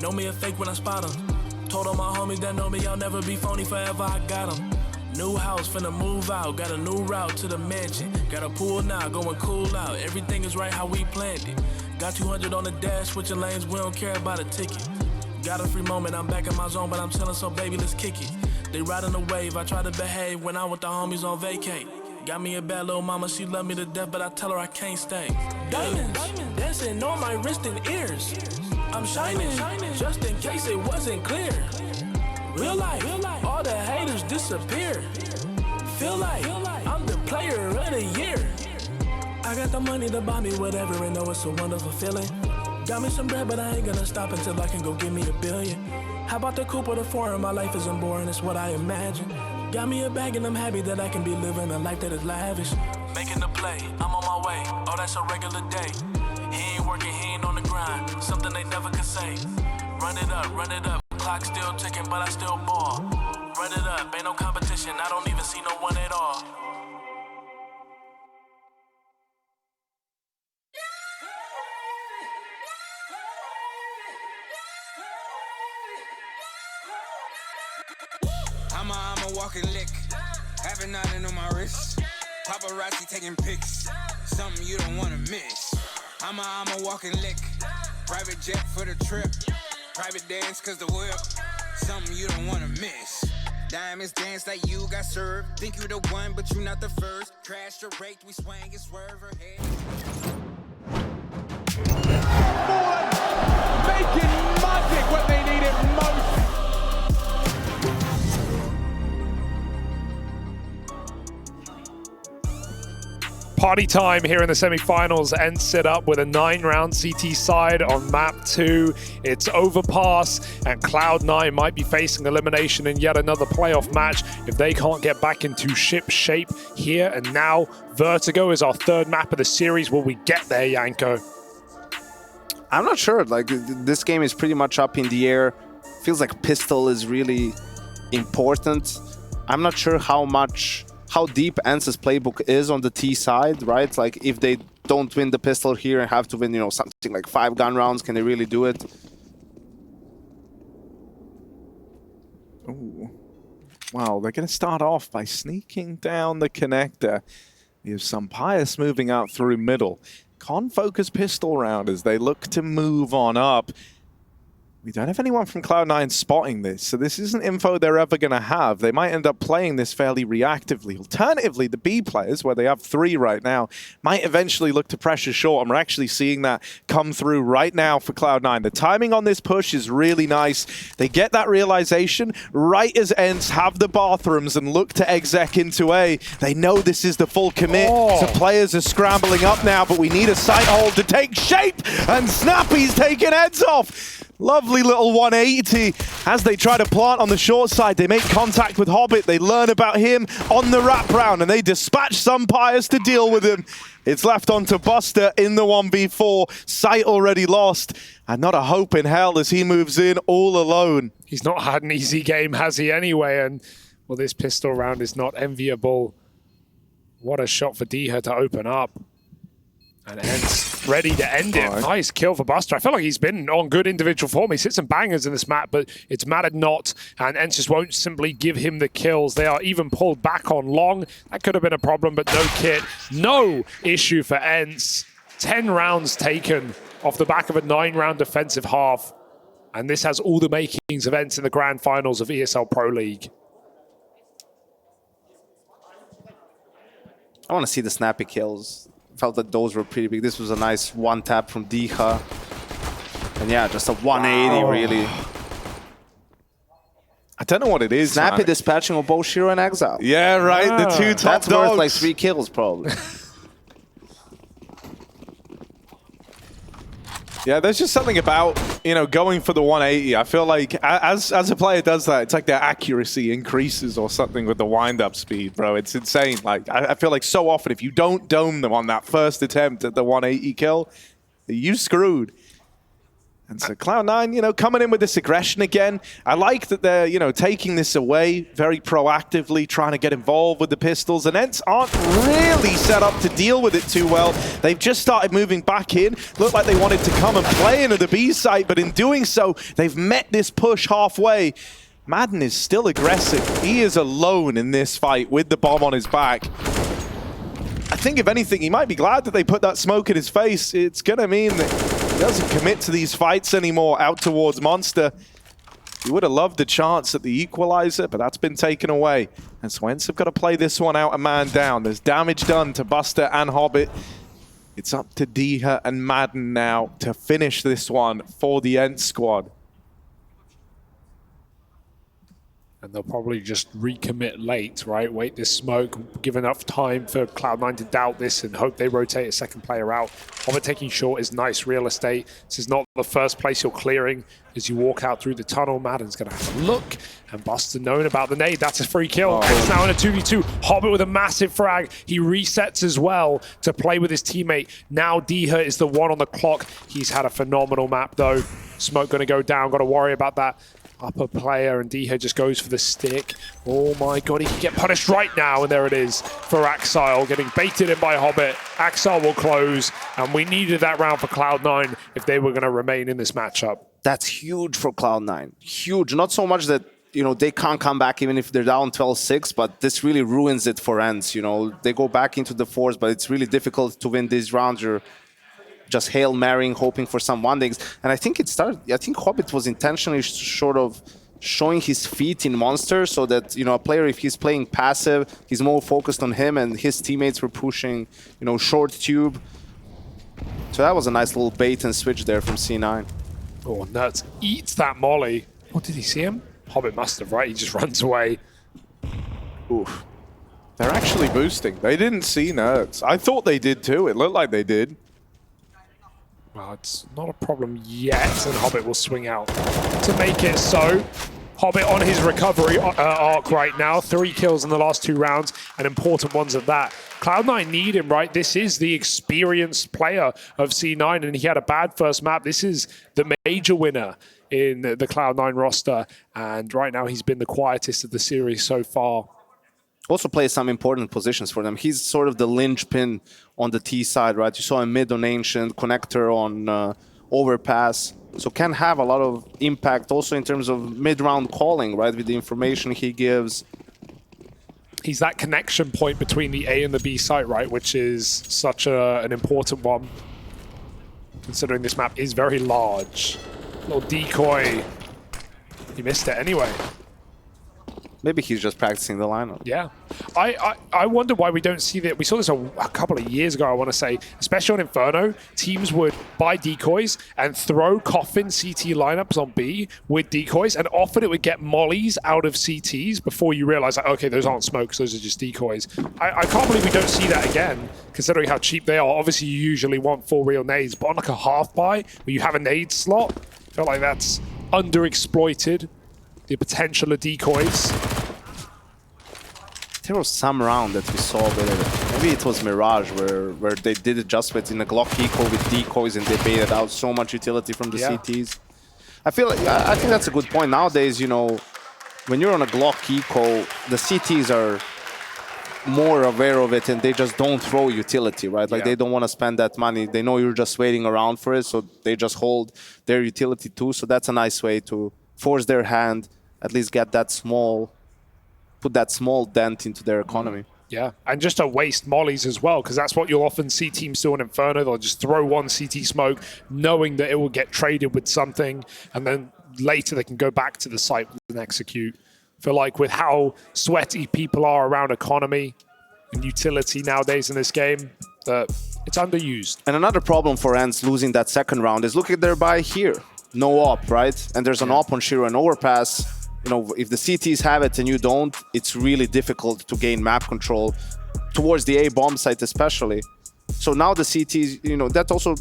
D: know me a fake when I spot them. Told all my homies that know me, I'll never be phony forever, I got them. New house, finna move out, got a new route to the mansion. Got a pool now, going cool out, everything is right how we planned it. Got 200 on the dash, switching lanes, we don't care about a ticket. Got a free moment, I'm back in my zone, but I'm chillin', so baby, let's kick it. They riding the wave, I try to behave when I'm with the homies on vacate. Got me a bad little mama, she love me to death, but I tell her I can't stay. Diamonds, dancing on my wrist and ears. I'm shining, just in case it wasn't clear. Real life, all the haters disappear. Feel like I'm the player of the year. I got the money to buy me whatever and know it's a wonderful feeling. Got me some bread, but I ain't gonna stop until I can go give me $1 billion. How about the coupe or the foreign? My life isn't boring, it's what I imagine. Got me a bag and I'm happy that I can be living a life that is lavish. Making the play, I'm on my way, oh that's a regular day. He ain't working, he ain't on the grind, something they never could say. Run it up, clock still ticking, but I still ball. Run it up, ain't no competition, I don't even see no one at all.
E: I'm a walking lick, having nothing on my wrist. Paparazzi taking pics, something you don't wanna miss. I'm a walking lick, private jet for the trip. Private dance cause the whip, something you don't wanna miss. Diamonds dance like you got served. Think you the one, but you not the first. Crash or rake, we swing and swerve ahead.
C: Making magic when they need it most.
B: Party time here in the semifinals. ENCE set up with a 9-round CT side on map 2. It's Overpass, and Cloud9 might be facing elimination in yet another playoff match if they can't get back into ship shape here and now. Vertigo is our third map of the series. Will we get there, Yanko?
A: I'm not sure. Like, this game is pretty much up in the air. Feels like pistol is really important. I'm not sure how deep ENCE's playbook is on the T side, right? Like, if they don't win the pistol here and have to win, you know, something like 5 gun rounds, can they really do it?
C: Ooh. Wow, they're going to start off by sneaking down the connector. You have SunPayus moving out through middle. Con-focus pistol round as they look to move on up. We don't have anyone from Cloud9 spotting this, so this isn't info they're ever going to have. They might end up playing this fairly reactively. Alternatively, the B players, where they have 3 right now, might eventually look to pressure short, and we're actually seeing that come through right now for Cloud9. The timing on this push is really nice. They get that realization right as ENCE have the bathrooms and look to exec into A. They know this is the full commit, so players are scrambling up now, but we need a sight hold to take shape, and Snappy's taking heads off. Lovely little 180 as they try to plant on the short side. They make contact with Hobbit. They learn about him on the wraparound, and they dispatch SunPayus to deal with him. It's left on to Buster in the 1v4. Sight already lost, and not a hope in hell as he moves in all alone.
B: He's not had an easy game, has he, anyway? And, well, this pistol round is not enviable. What a shot for Diha to open up. And ENCE ready to end it.
C: Right.
B: Nice kill for Buster. I feel like he's been on good individual form. He's hit some bangers in this map, but it's mattered not. And ENCE just won't simply give him the kills. They are even pulled back on long. That could have been a problem, but no kit. No issue for ENCE. 10 rounds taken off the back of a 9-round defensive half. And this has all the makings of ENCE in the grand finals of ESL Pro League.
A: I want to see the snappy kills. Felt that those were pretty big. This was a nice one tap from Diha. And yeah, just a 180 really.
C: I don't know what it is.
A: Snappy
C: man.
A: dispatching of both Shiro and Exile.
C: Yeah, right. The two top
A: That's
C: dogs.
A: worth like 3 kills, probably.
C: Yeah, there's just something about, you know, going for the 180. I feel like as a player does that, it's like their accuracy increases or something with the wind-up speed, bro. It's insane. Like, I feel like so often if you don't dome them on that first attempt at the 180 kill, you screwed. And so Cloud9, you know, coming in with this aggression again. I like that they're, you know, taking this away very proactively, trying to get involved with the pistols. And ENCE aren't really set up to deal with it too well. They've just started moving back in. Looked like they wanted to come and play into the B site, but in doing so, they've met this push halfway. Madden is still aggressive. He is alone in this fight with the bomb on his back. I think, if anything, he might be glad that they put that smoke in his face. It's going to mean that he doesn't commit to these fights anymore out towards Monster. He would have loved a chance at the equalizer, but that's been taken away. And so ENCE have got to play this one out a man down. There's damage done to Buster and Hobbit. It's up to Diha and Madden now to finish this one for the ENCE squad.
B: And they'll probably just recommit late, right? Wait this smoke, give enough time for Cloud9 to doubt this and hope they rotate a second player out. Hobbit taking short is nice real estate. This is not the first place you're clearing as you walk out through the tunnel. Madden's going to have a look. And Buster knowing about the nade. That's a free kill. It's now in a 2v2. Hobbit with a massive frag. He resets as well to play with his teammate. Now Diha is the one on the clock. He's had a phenomenal map though. Smoke going to go down. Got to worry about that upper player, and Diha just goes for the stick. Oh my god, he can get punished right now, and there it is for Axile, getting baited in by Hobbit. Axile will close, and we needed that round for Cloud9 if they were going to remain in this matchup.
A: That's huge for Cloud9. Huge. Not so much that, you know, they can't come back even if they're down 12-6, but this really ruins it for ENCE. You know, they go back into the fours, but it's really difficult to win these rounds. You're just Hail Marrying, hoping for some one-dings. And I think it started, I think Hobbit was intentionally sort of showing his feet in Monster so that, you know, a player, if he's playing passive, he's more focused on him, and his teammates were pushing, you know, short tube. So that was a nice little bait and switch there from C9.
B: Oh, Nuts eats that molly. Oh, did he see him? Hobbit must have, right? He just runs away.
C: Oof. They're actually boosting. They didn't see Nerds. I thought they did too. It looked like they did.
B: Well, it's not a problem yet, and Hobbit will swing out to make it so. Hobbit on his recovery arc right now. 3 kills in the last 2 rounds, and important ones at that. Cloud9 need him, right? This is the experienced player of C9, and he had a bad first map. This is the major winner in the Cloud9 roster, and right now he's been the quietest of the series so far.
A: Also plays some important positions for them. He's sort of the linchpin on the T side, right? You saw him mid on Ancient, connector on Overpass. So can have a lot of impact also in terms of mid-round calling, right? With the information he gives.
B: He's that connection point between the A and the B site, right? Which is such an important one, considering this map is very large. Little decoy. He missed it anyway.
A: Maybe he's just practicing the lineup.
B: Yeah. I wonder why we don't see that. We saw this a couple of years ago, I want to say, especially on Inferno. Teams would buy decoys and throw coffin CT lineups on B with decoys, and often it would get mollies out of CTs before you realize, like, okay, those aren't smokes, those are just decoys. I can't believe we don't see that again, considering how cheap they are. Obviously, you usually want 4 real nades, but on like a half buy, where you have a nade slot, I feel like that's underexploited. The potential of decoys.
A: There was some round that we saw where maybe it was Mirage where they did it just within a Glock eco with decoys and they baited out so much utility from the CTs. I think that's a good point. Nowadays, you know, when you're on a Glock eco, the CTs are more aware of it and they just don't throw utility, right? Like they don't want to spend that money. They know you're just waiting around for it, so they just hold their utility too. So that's a nice way to force their hand, at least get that small, put that small dent into their economy.
B: Yeah, and just to waste mollies as well, because that's what you'll often see teams do in Inferno. They'll just throw one CT smoke, knowing that it will get traded with something, and then later they can go back to the site and execute. I feel like with how sweaty people are around economy and utility nowadays in this game, that it's underused.
A: And another problem for ENCE losing that second round is look at their buy here. No op, right? And there's an op on Shiro and Overpass. you know, if the CTs have it and you don't, it's really difficult to gain map control towards the A bomb site especially. So now the CTs, you know, that also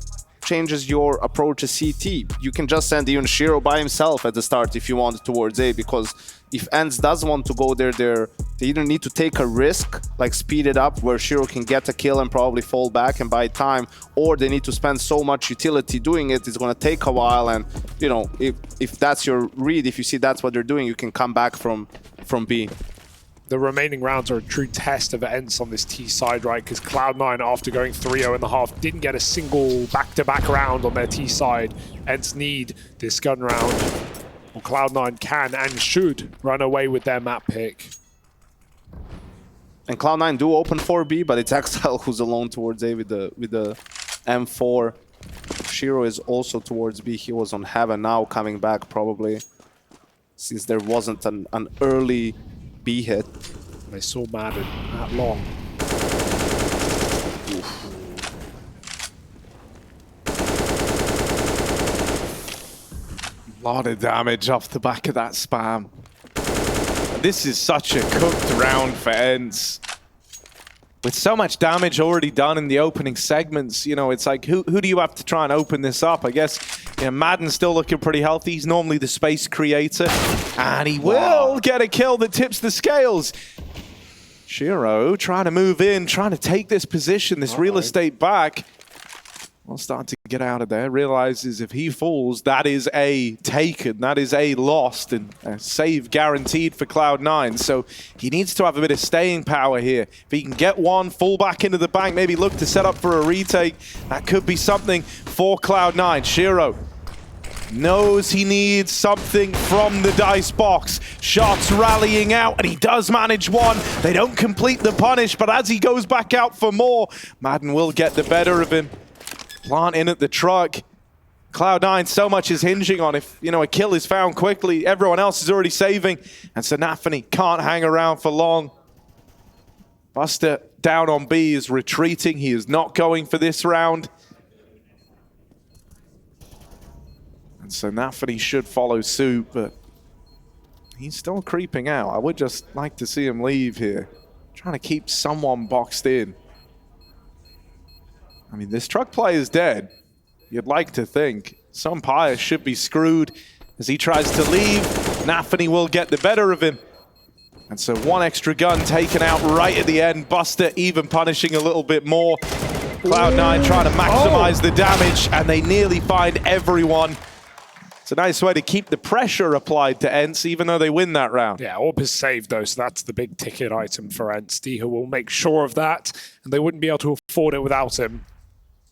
A: changes your approach to CT. You can just send even Shiro by himself at the start if you want towards A, because if ENCE does want to go there, they either need to take a risk, like speed it up, where Shiro can get a kill and probably fall back and buy time, or they need to spend so much utility doing it, it's going to take a while. And, you know, if that's your read, if you see that's what they're doing, you can come back from B.
B: The remaining rounds are a true test of ENCE on this T side, right? Because Cloud9, after going 3-0 in the half, didn't get a single back-to-back round on their T side. ENCE need this gun round. Well, Cloud9 can and should run away with their map pick.
A: And Cloud9 do open 4B, but it's Exile who's alone towards A with the M4. Shiro is also towards B. He was on Heaven, now coming back probably, since there wasn't an early B hit.
B: They saw Madden that long.
C: A lot of damage off the back of that spam. This is such a cooked round for ENCE. With so much damage already done in the opening segments, you know, it's like, who do you have to try and open this up? I guess, you know, Madden's still looking pretty healthy. He's normally the space creator. And he will get a kill that tips the scales. Shiro trying to move in, trying to take this position, this real estate back. Well, start to get out of there. Realizes if he falls, that is a taken, that is a lost, and a save guaranteed for Cloud9. So he needs to have a bit of staying power here. If he can get one, fall back into the bank, maybe look to set up for a retake, that could be something for Cloud9. Shiro knows he needs something from the dice box. Shots rallying out, and he does manage one. They don't complete the punish, but as he goes back out for more, Madden will get the better of him. Plant in at the truck. Cloud9, so much is hinging on if, you know, a kill is found quickly. Everyone else is already saving, and Senafani can't hang around for long. Buster down on B is retreating. He is not going for this round. And Senafani should follow suit, but he's still creeping out. I would just like to see him leave here. Trying to keep someone boxed in. I mean, this truck play is dead. You'd like to think. SunPayus should be screwed as he tries to leave. Nafany will get the better of him. And so one extra gun taken out right at the end. Buster even punishing a little bit more. Cloud9 trying to maximize the damage, and they nearly find everyone. It's a nice way to keep the pressure applied to ENCE, even though they win that round.
B: Yeah, Orb is saved though, so that's the big ticket item for ENCE. Diha will make sure of that, and they wouldn't be able to afford it without him.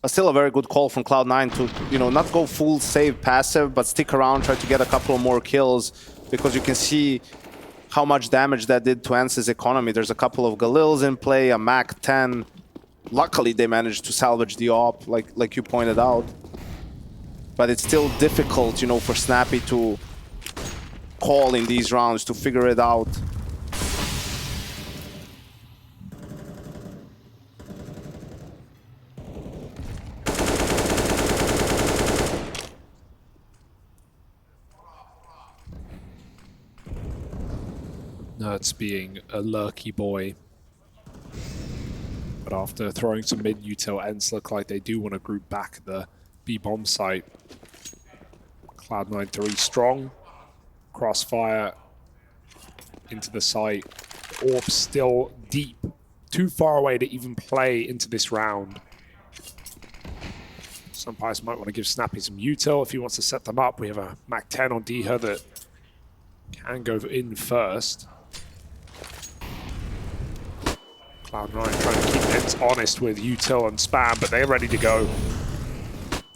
A: Still a very good call from Cloud9 to, you know, not go full save passive, but stick around, try to get a couple more kills, because you can see how much damage that did to ENCE's economy. There's a couple of Galils in play, a Mac 10. Luckily, they managed to salvage the op, like you pointed out. But it's still difficult, you know, for Snappy to call in these rounds, to figure it out.
B: Nerds being a lurky boy. But after throwing some mid-util, ENCE look like they do want to group back the B-bomb site. Cloud9 3 strong. Crossfire into the site. Orb still deep. Too far away to even play into this round. SunPayus might want to give Snappy some util if he wants to set them up. We have a Mac 10 on Diha that can go in first. Cloud9 trying to keep ENCE honest with util and spam, but they're ready to go.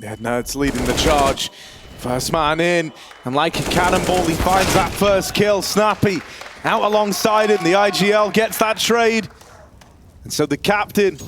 C: Yeah, Nerds leading the charge. First man in, and like a cannonball, he finds that first kill. Snappy out alongside him. The IGL gets that trade. And so the captain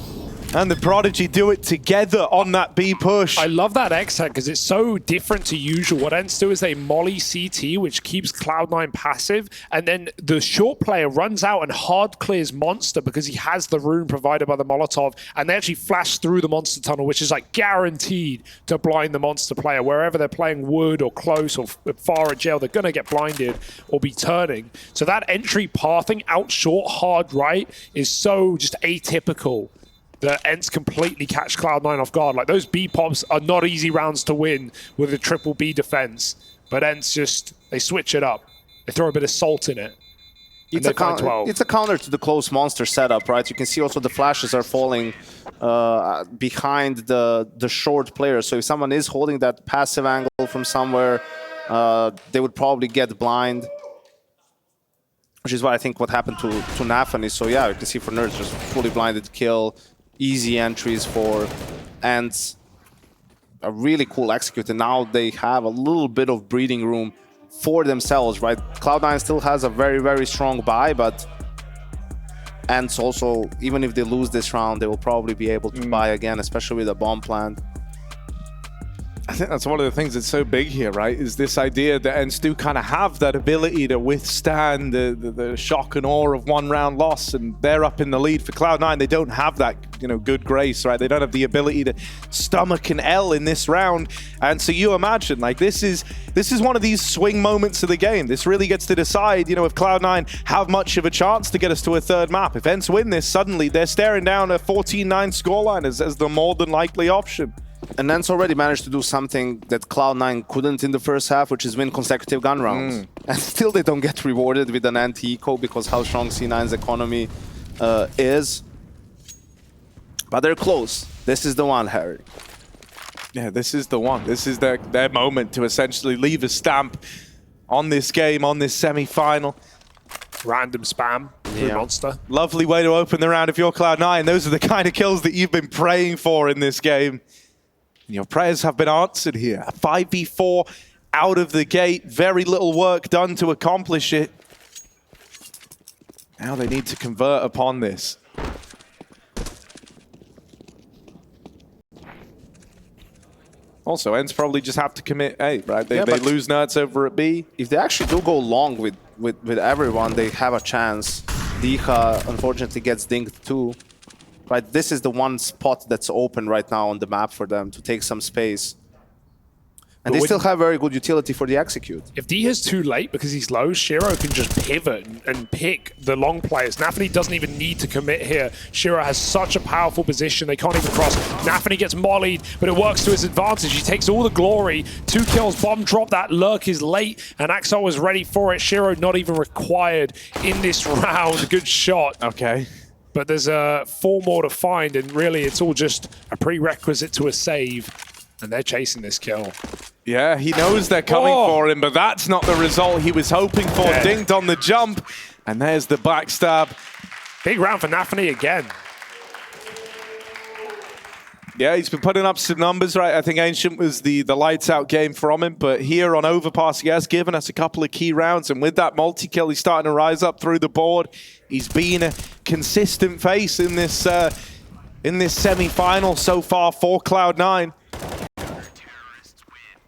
C: And the Prodigy do it together on that B push.
B: I love that X hack because it's so different to usual. What ENCE do is they molly CT, which keeps Cloud9 passive, and then the short player runs out and hard clears Monster because he has the rune provided by the Molotov, and they actually flash through the Monster tunnel, which is like guaranteed to blind the Monster player. Wherever they're playing wood or close or far at jail, they're going to get blinded or be turning. So that entry pathing out short, hard right is so just atypical. The ENCE completely catch Cloud9 off guard. Like, those B pops are not easy rounds to win with a triple B defense. But ENCE just, they switch it up. They throw a bit of salt in it.
A: It's a counter to the close Monster setup, right? You can see also the flashes are falling behind the short player. So if someone is holding that passive angle from somewhere, they would probably get blind. Which is what I think what happened to Nafany. So yeah, you can see for Nerds, just fully blinded kill. Easy entries for ENCE, a really cool execute, and now they have a little bit of breathing room for themselves, right? Cloud9 still has a very, very strong buy, but ENCE also, even if they lose this round, they will probably be able to buy again, especially with a bomb plant.
C: I think that's one of the things that's so big here, right? Is this idea that ENCE do kind of have that ability to withstand the shock and awe of one round loss, and they're up in the lead. For Cloud9, they don't have that, good grace, right? They don't have the ability to stomach an L in this round. And so you imagine, like, this is one of these swing moments of the game. This really gets to decide, if Cloud9 have much of a chance to get us to a third map. If ENCE win this, suddenly they're staring down a 14-9 scoreline as the more than likely option.
A: And ENCE already managed to do something that Cloud9 couldn't in the first half, which is win consecutive gun rounds. And still they don't get rewarded with an anti-eco because how strong C9's economy is. But they're close. This is the one, Harry.
C: Yeah, this is the one. This is their moment to essentially leave a stamp on this game, on this semi-final.
B: Random spam through Monster.
C: Lovely way to open the round if you're Cloud9. Those are the kind of kills that you've been praying for in this game. Your prayers have been answered here. A 5v4 out of the gate. Very little work done to accomplish it. Now they need to convert upon this. Also, ENCE probably just have to commit A, right? They lose Nerds over at B.
A: If they actually do go long with everyone, they have a chance. Diha, unfortunately, gets dinged too. Right, this is the one spot that's open right now on the map for them to take some space. And they still have very good utility for the execute.
B: If D is too late because he's low, Shiro can just pivot and pick the long players. Nafany doesn't even need to commit here. Shiro has such a powerful position, they can't even cross. Nafany gets mollied, but it works to his advantage. He takes all the glory. 2 kills, bomb drop, that lurk is late, and Axel was ready for it. Shiro not even required in this round. Good shot.
C: Okay.
B: But there's 4 more to find, and really it's all just a prerequisite to a save. And they're chasing this kill.
C: Yeah, he knows they're coming for him, but that's not the result he was hoping for.
B: Yeah.
C: Dinged on the jump, and there's the backstab.
B: Big round for Nafany again.
C: Yeah, he's been putting up some numbers, right? I think Ancient was the lights out game from him, but here on Overpass, he has given us a couple of key rounds, and with that multi-kill, he's starting to rise up through the board. He's been a consistent face in this semi-final so far for Cloud9.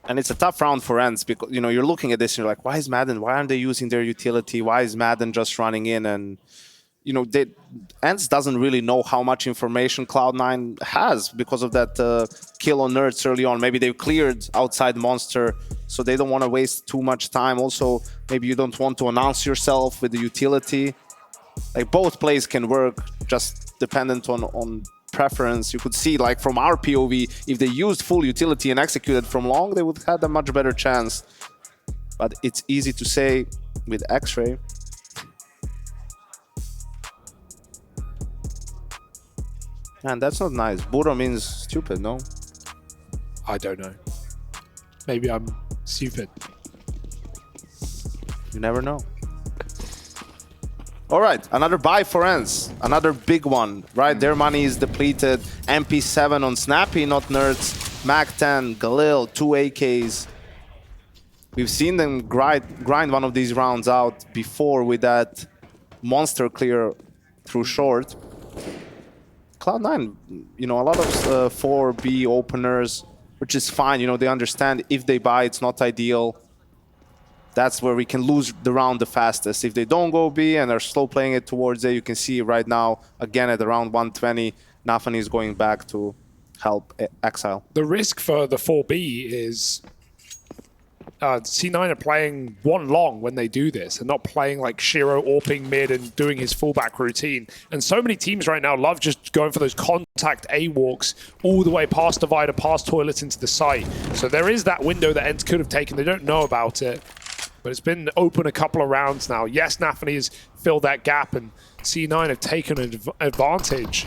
A: And it's a tough round for ENCE because, you're looking at this and you're like, why is Madden? Why aren't they using their utility? Why is Madden just running in? And, ENCE doesn't really know how much information Cloud9 has because of that kill on Nerds early on. Maybe they've cleared outside Monster, so they don't want to waste too much time. Also, maybe you don't want to announce yourself with the utility. Like, both plays can work, just dependent on preference. You could see, like, from our POV, if they used full utility and executed from long, they would have had a much better chance. But it's easy to say with X-Ray. Man, that's not nice. Burro means stupid, no?
B: I don't know. Maybe I'm stupid.
A: You never know. All right, another buy for ENCE. Another big one, right? Their money is depleted. MP7 on Snappy, not Nerds. Mac-10, Galil, 2 AKs. We've seen them grind one of these rounds out before with that monster clear through short. Cloud9, you know, a lot of 4B openers, which is fine. You know, they understand if they buy, it's not ideal. That's where we can lose the round the fastest. If they don't go B and are slow playing it towards A, you can see right now, again at around 120, Nafani is going back to help Exile.
B: The risk for the 4B is C9 are playing one long when they do this and not playing like Shiro AWPing mid and doing his fullback routine. And so many teams right now love just going for those contact A walks all the way past Divider, past toilets into the site. So there is that window that ENCE could have taken. They don't know about it, but it's been open a couple of rounds now. Yes, Nafani has filled that gap and C9 have taken an advantage.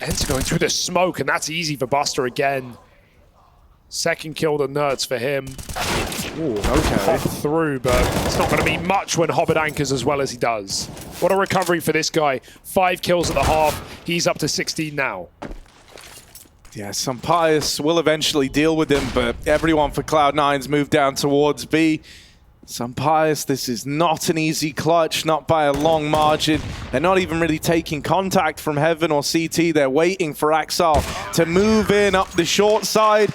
B: ENCE going through the smoke, and that's easy for Buster again. Second kill to Nerds for him. Ooh, okay. Pop through, but it's not going to be much when Hobbit anchors as well as he does. What a recovery for this guy. 5 kills at the half. He's up to 16 now.
C: Yeah, SunPayus will eventually deal with him, but everyone for Cloud9's moved down towards B. SunPayus, this is not an easy clutch, not by a long margin. They're not even really taking contact from Heaven or CT. They're waiting for Axel to move in up the short side.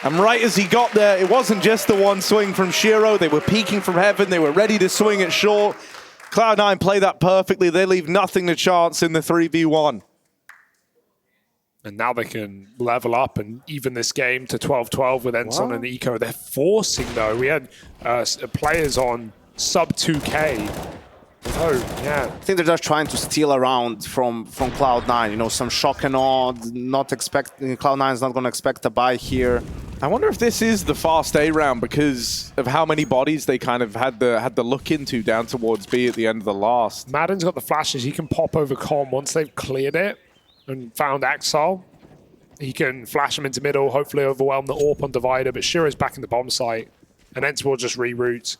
C: And right as he got there, it wasn't just the one swing from Shiro. They were peeking from Heaven. They were ready to swing it short. Cloud9 play that perfectly. They leave nothing to chance in the 3v1.
B: And now they can level up and even this game to 12-12 with ENCE and Eco. They're forcing, though. We had players on sub 2K. Oh, yeah.
A: I think they're just trying to steal a round from Cloud9. You know, some shock and awe. Cloud9 is not going to expect a buy here.
C: I wonder if this is the fast A round because of how many bodies they kind of had the look into down towards B at the end of the last.
B: Madden's got the flashes. He can pop over Con once they've cleared it and found Axel. He can flash him into middle, hopefully overwhelm the AWP on Divider, but Shiro's back in the bomb site. And ENCE will just reroute.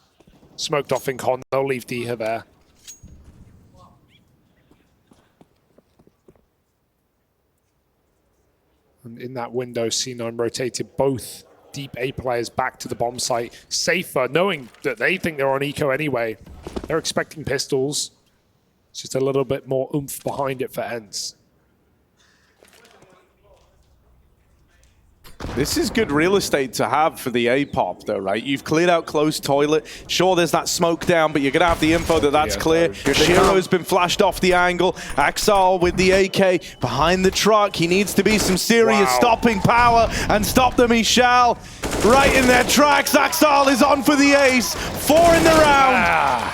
B: Smoked off in Con. They'll leave Diha there. And in that window, C9 rotated both deep A players back to the bomb site. Safer, knowing that they think they're on Eco anyway. They're expecting pistols. It's just a little bit more oomph behind it for ENCE.
C: This is good real estate to have for the A-pop, though, right? You've cleared out close toilet. Sure, there's that smoke down, but you're going to have the info that that's clear. Shiro's been flashed off the angle. Axel with the AK behind the truck. He needs to be some serious stopping power, and stop them he shall. Right in their tracks. Axel is on for the ace. 4 in the round.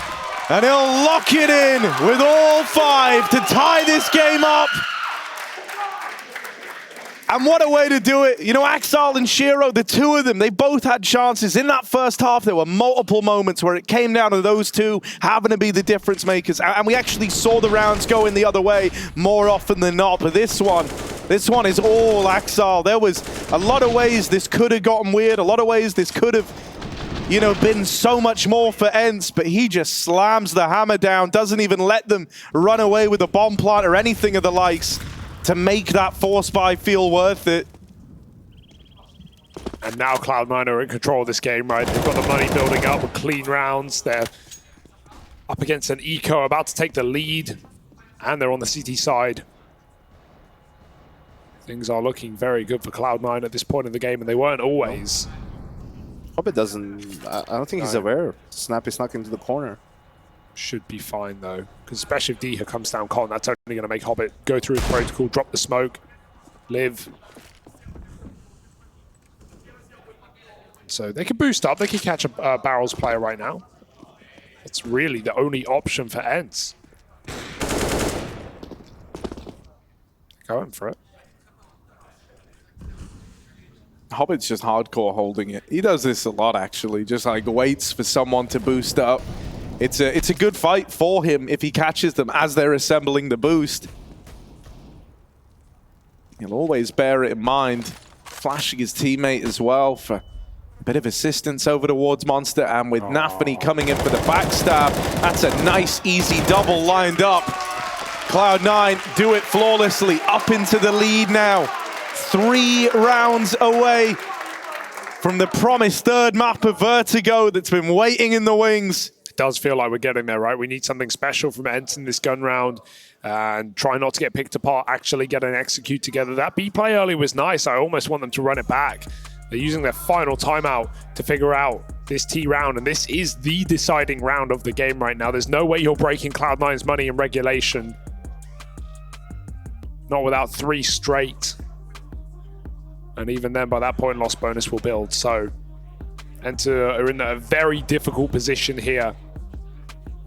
C: And he'll lock it in with all 5 to tie this game up. And what a way to do it. You know, Axel and Shiro, the two of them, they both had chances. In that first half, there were multiple moments where it came down to those two having to be the difference makers. And we actually saw the rounds going the other way more often than not. But this one is all Axel. There was a lot of ways this could have gotten weird. A lot of ways this could have, you know, been so much more for ENCE. But he just slams the hammer down, doesn't even let them run away with a bomb plant or anything of the likes, to make that force buy feel worth it.
B: And now Cloud9 are in control of this game, right? They've got the money building up with clean rounds. They're up against an Eco, about to take the lead. And they're on the CT side. Things are looking very good for Cloud9 at this point in the game, and they weren't always.
A: Hobbit doesn't... I don't think he's aware. Snap is snuck into the corner.
B: Should be fine, though, because especially if Diha comes down Con, that's only going to make Hobbit go through his protocol, drop the smoke, live. So they can boost up. They can catch a Barrels player right now. It's really the only option for ENCE. Going for it.
C: Hobbit's just hardcore holding it. He does this a lot, actually. Just like waits for someone to boost up. It's a good fight for him if he catches them as they're assembling the boost. He'll always bear it in mind. Flashing his teammate as well for a bit of assistance over towards Monster. And with Nafani coming in for the backstab, that's a nice, easy double lined up. Cloud9 do it flawlessly, up into the lead now. 3 rounds away from the promised third map of Vertigo that's been waiting in the wings.
B: does feel like we're getting there, right? We need something special from ENCE in this gun round and try not to get picked apart, actually get an execute together. That B play early was nice. I almost want them to run it back. They're using their final timeout to figure out this T round, and this is the deciding round of the game right now. There's no way you're breaking Cloud9's money in regulation. Not without 3 straight. And even then, by that point, loss bonus will build. So ENCE are in a very difficult position here.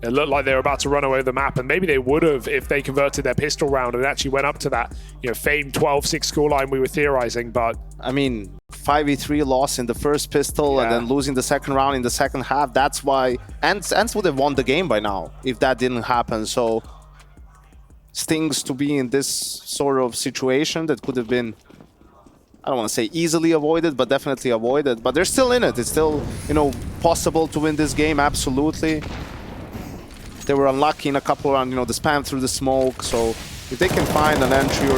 B: It looked like they were about to run away with the map, and maybe they would have if they converted their pistol round and actually went up to that, famed 12-6 scoreline we were theorizing. But
A: I mean, 5v3 loss in the first pistol and then losing the second round in the second half. That's why ENCE would have won the game by now if that didn't happen. So stings to be in this sort of situation that could have been, I don't want to say easily avoided, but definitely avoided. But they're still in it. It's still, possible to win this game, absolutely. They were unlucky in a couple rounds, the spam through the smoke. So if they can find an entry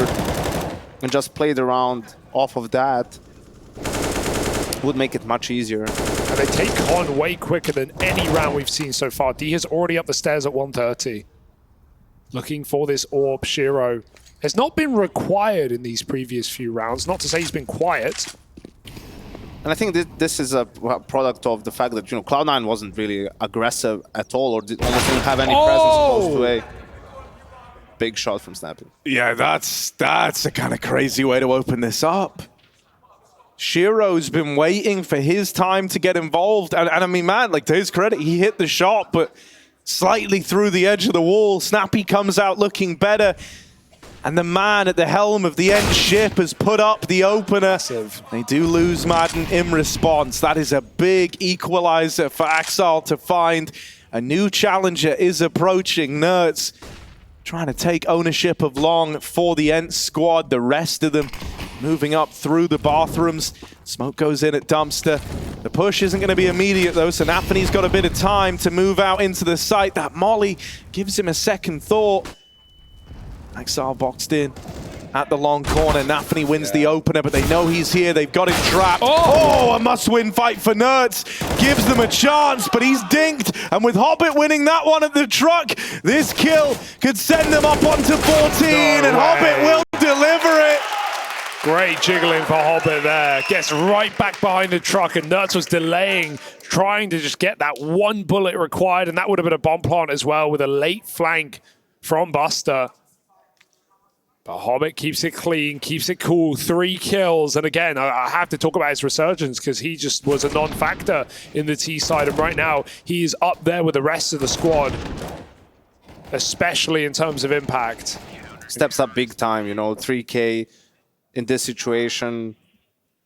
A: and just play the round off of that, it would make it much easier.
B: And they take on way quicker than any round we've seen so far. D is already up the stairs at 130. Looking for this orb. Shiro has not been required in these previous few rounds. Not to say he's been quiet.
A: And I think this is a product of the fact that, Cloud9 wasn't really aggressive at all, or almost didn't have any presence close to A. Big shot from Snappy.
C: Yeah, that's a kind of crazy way to open this up. Shiro's been waiting for his time to get involved. And I mean, man, to his credit, he hit the shot, but slightly through the edge of the wall. Snappy comes out looking better. And the man at the helm of the ENCE ship has put up the opener.
B: Massive.
C: They do lose Madden in response. That is a big equalizer for Axel to find. A new challenger is approaching. NERDZ trying to take ownership of long for the ENCE squad. The rest of them moving up through the bathrooms. Smoke goes in at Dumpster. The push isn't going to be immediate though, so Nafany's got a bit of time to move out into the site. That molly gives him a second thought. Axel boxed in at the long corner. Nafany wins the opener, but they know he's here. They've got him trapped. Oh, a must-win fight for NERDZ. Gives them a chance, but he's dinked. And with Hobbit winning that one at the truck, this kill could send them up onto 14, and Hobbit will deliver it.
B: Great jiggling for Hobbit there. Gets right back behind the truck, and NERDZ was delaying, trying to just get that one bullet required, and that would have been a bomb plant as well with a late flank from Buster. But Hobbit keeps it clean, keeps it cool, 3 kills. And again, I have to talk about his resurgence because he just was a non-factor in the T side. And right now, he is up there with the rest of the squad, especially in terms of impact.
A: Steps up big time, 3K in this situation.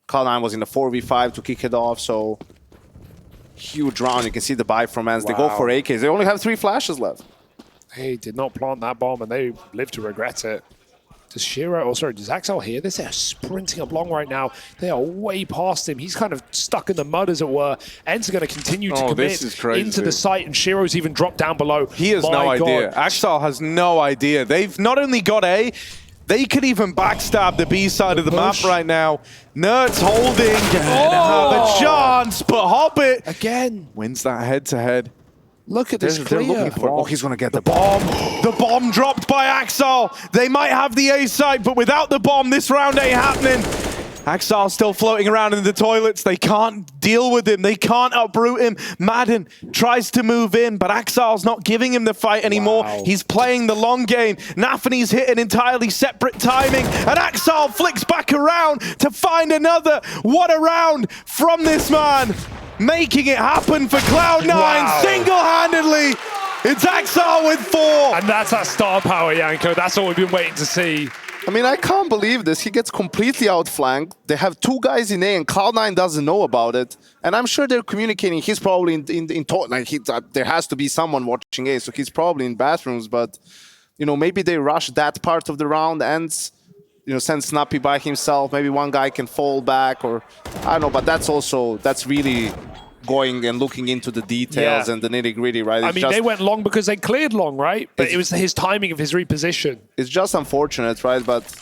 A: Cloud9 was in a 4v5 to kick it off, so huge round. You can see the buy from ENCE. They go for AKs. They only have 3 flashes left.
B: They did not plant that bomb, and they live to regret it. Does Shiro, does Axel hear this? They're sprinting up long right now. They are way past him. He's kind of stuck in the mud, as it were. ENCE are going to continue to commit into the site, and Shiro's even dropped down below.
C: He has no idea. Axel has no idea. They've not only got A, they could even backstab the B side of the map right now. NERDZ holding and have a chance, but Hobbit
B: again
C: wins that head-to-head.
B: Look at this
A: They're looking for, oh, he's going to get the
C: bomb. The bomb dropped by Axel. They might have the A side, but without the bomb, this round ain't happening. Axel's still floating around in the toilets. They can't deal with him. They can't uproot him. Madden tries to move in, but Axel's not giving him the fight anymore. He's playing the long game. Nafany's hit an entirely separate timing, and Axel flicks back around to find another. What a round from this man. Making it happen for Cloud9 single-handedly. It's Axel with 4.
B: And that's that star power, Yanko. That's what we've been waiting to see.
A: I mean, I can't believe this. He gets completely outflanked. They have 2 guys in A, and Cloud9 doesn't know about it. And I'm sure they're communicating. He's probably there has to be someone watching A, so he's probably in bathrooms. But, maybe they rush that part of the round, ENCE, send Snappy by himself. Maybe one guy can fall back, or I don't know. But that's really going and looking into the details and the nitty-gritty, right?
B: I mean, they went long because they cleared long, right? But it was his timing of his reposition.
A: It's just unfortunate, right? But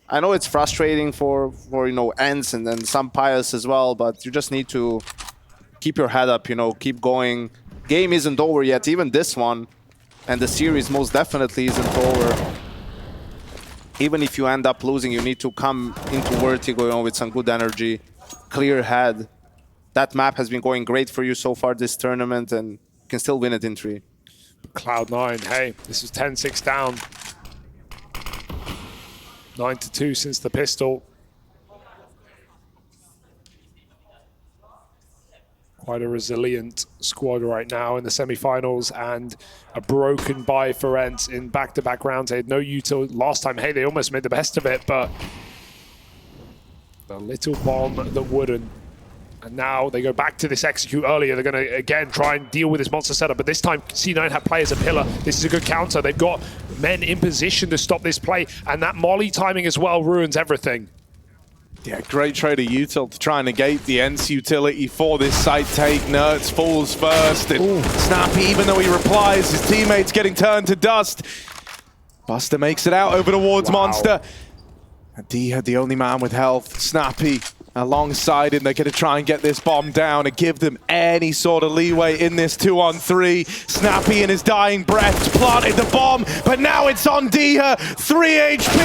A: I know it's frustrating for ENCE and then SunPayus as well, but you just need to keep your head up, keep going, game isn't over yet, even this one. And the series most definitely isn't over. Even if you end up losing, you need to come into Vertigo with some good energy, clear head. That map has been going great for you so far this tournament, and you can still win it in 3.
B: Cloud9, hey, this was 10-6 down. 9-2 since the pistol. Quite a resilient squad right now in the semifinals, and a broken bye for ENCE in back-to-back rounds. They had no util last time. Hey, they almost made the best of it, but the little bomb that wouldn't. And now they go back to this execute earlier. They're going to, again, try and deal with this monster setup. But this time, C9 have play as a pillar. This is a good counter. They've got men in position to stop this play. And that molly timing as well ruins everything.
C: Yeah, great trade of util to try and negate the ENCE utility for this side take. Nertz falls first, and Snappy, even though he replies, his teammate's getting turned to dust. Buster makes it out over towards Monster. And D had the only man with health. Snappy alongside him. They're going to try and get this bomb down and give them any sort of leeway in this 2-on-3. Snappy in his dying breath planted the bomb, but now it's on Diha. 3 HP.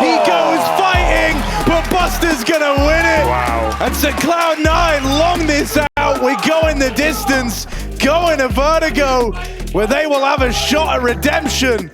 C: He goes fighting, but Buster's going to win it.
B: Wow.
C: And so Cloud9 long this out. We go in the distance, go in a Vertigo, where they will have a shot at redemption.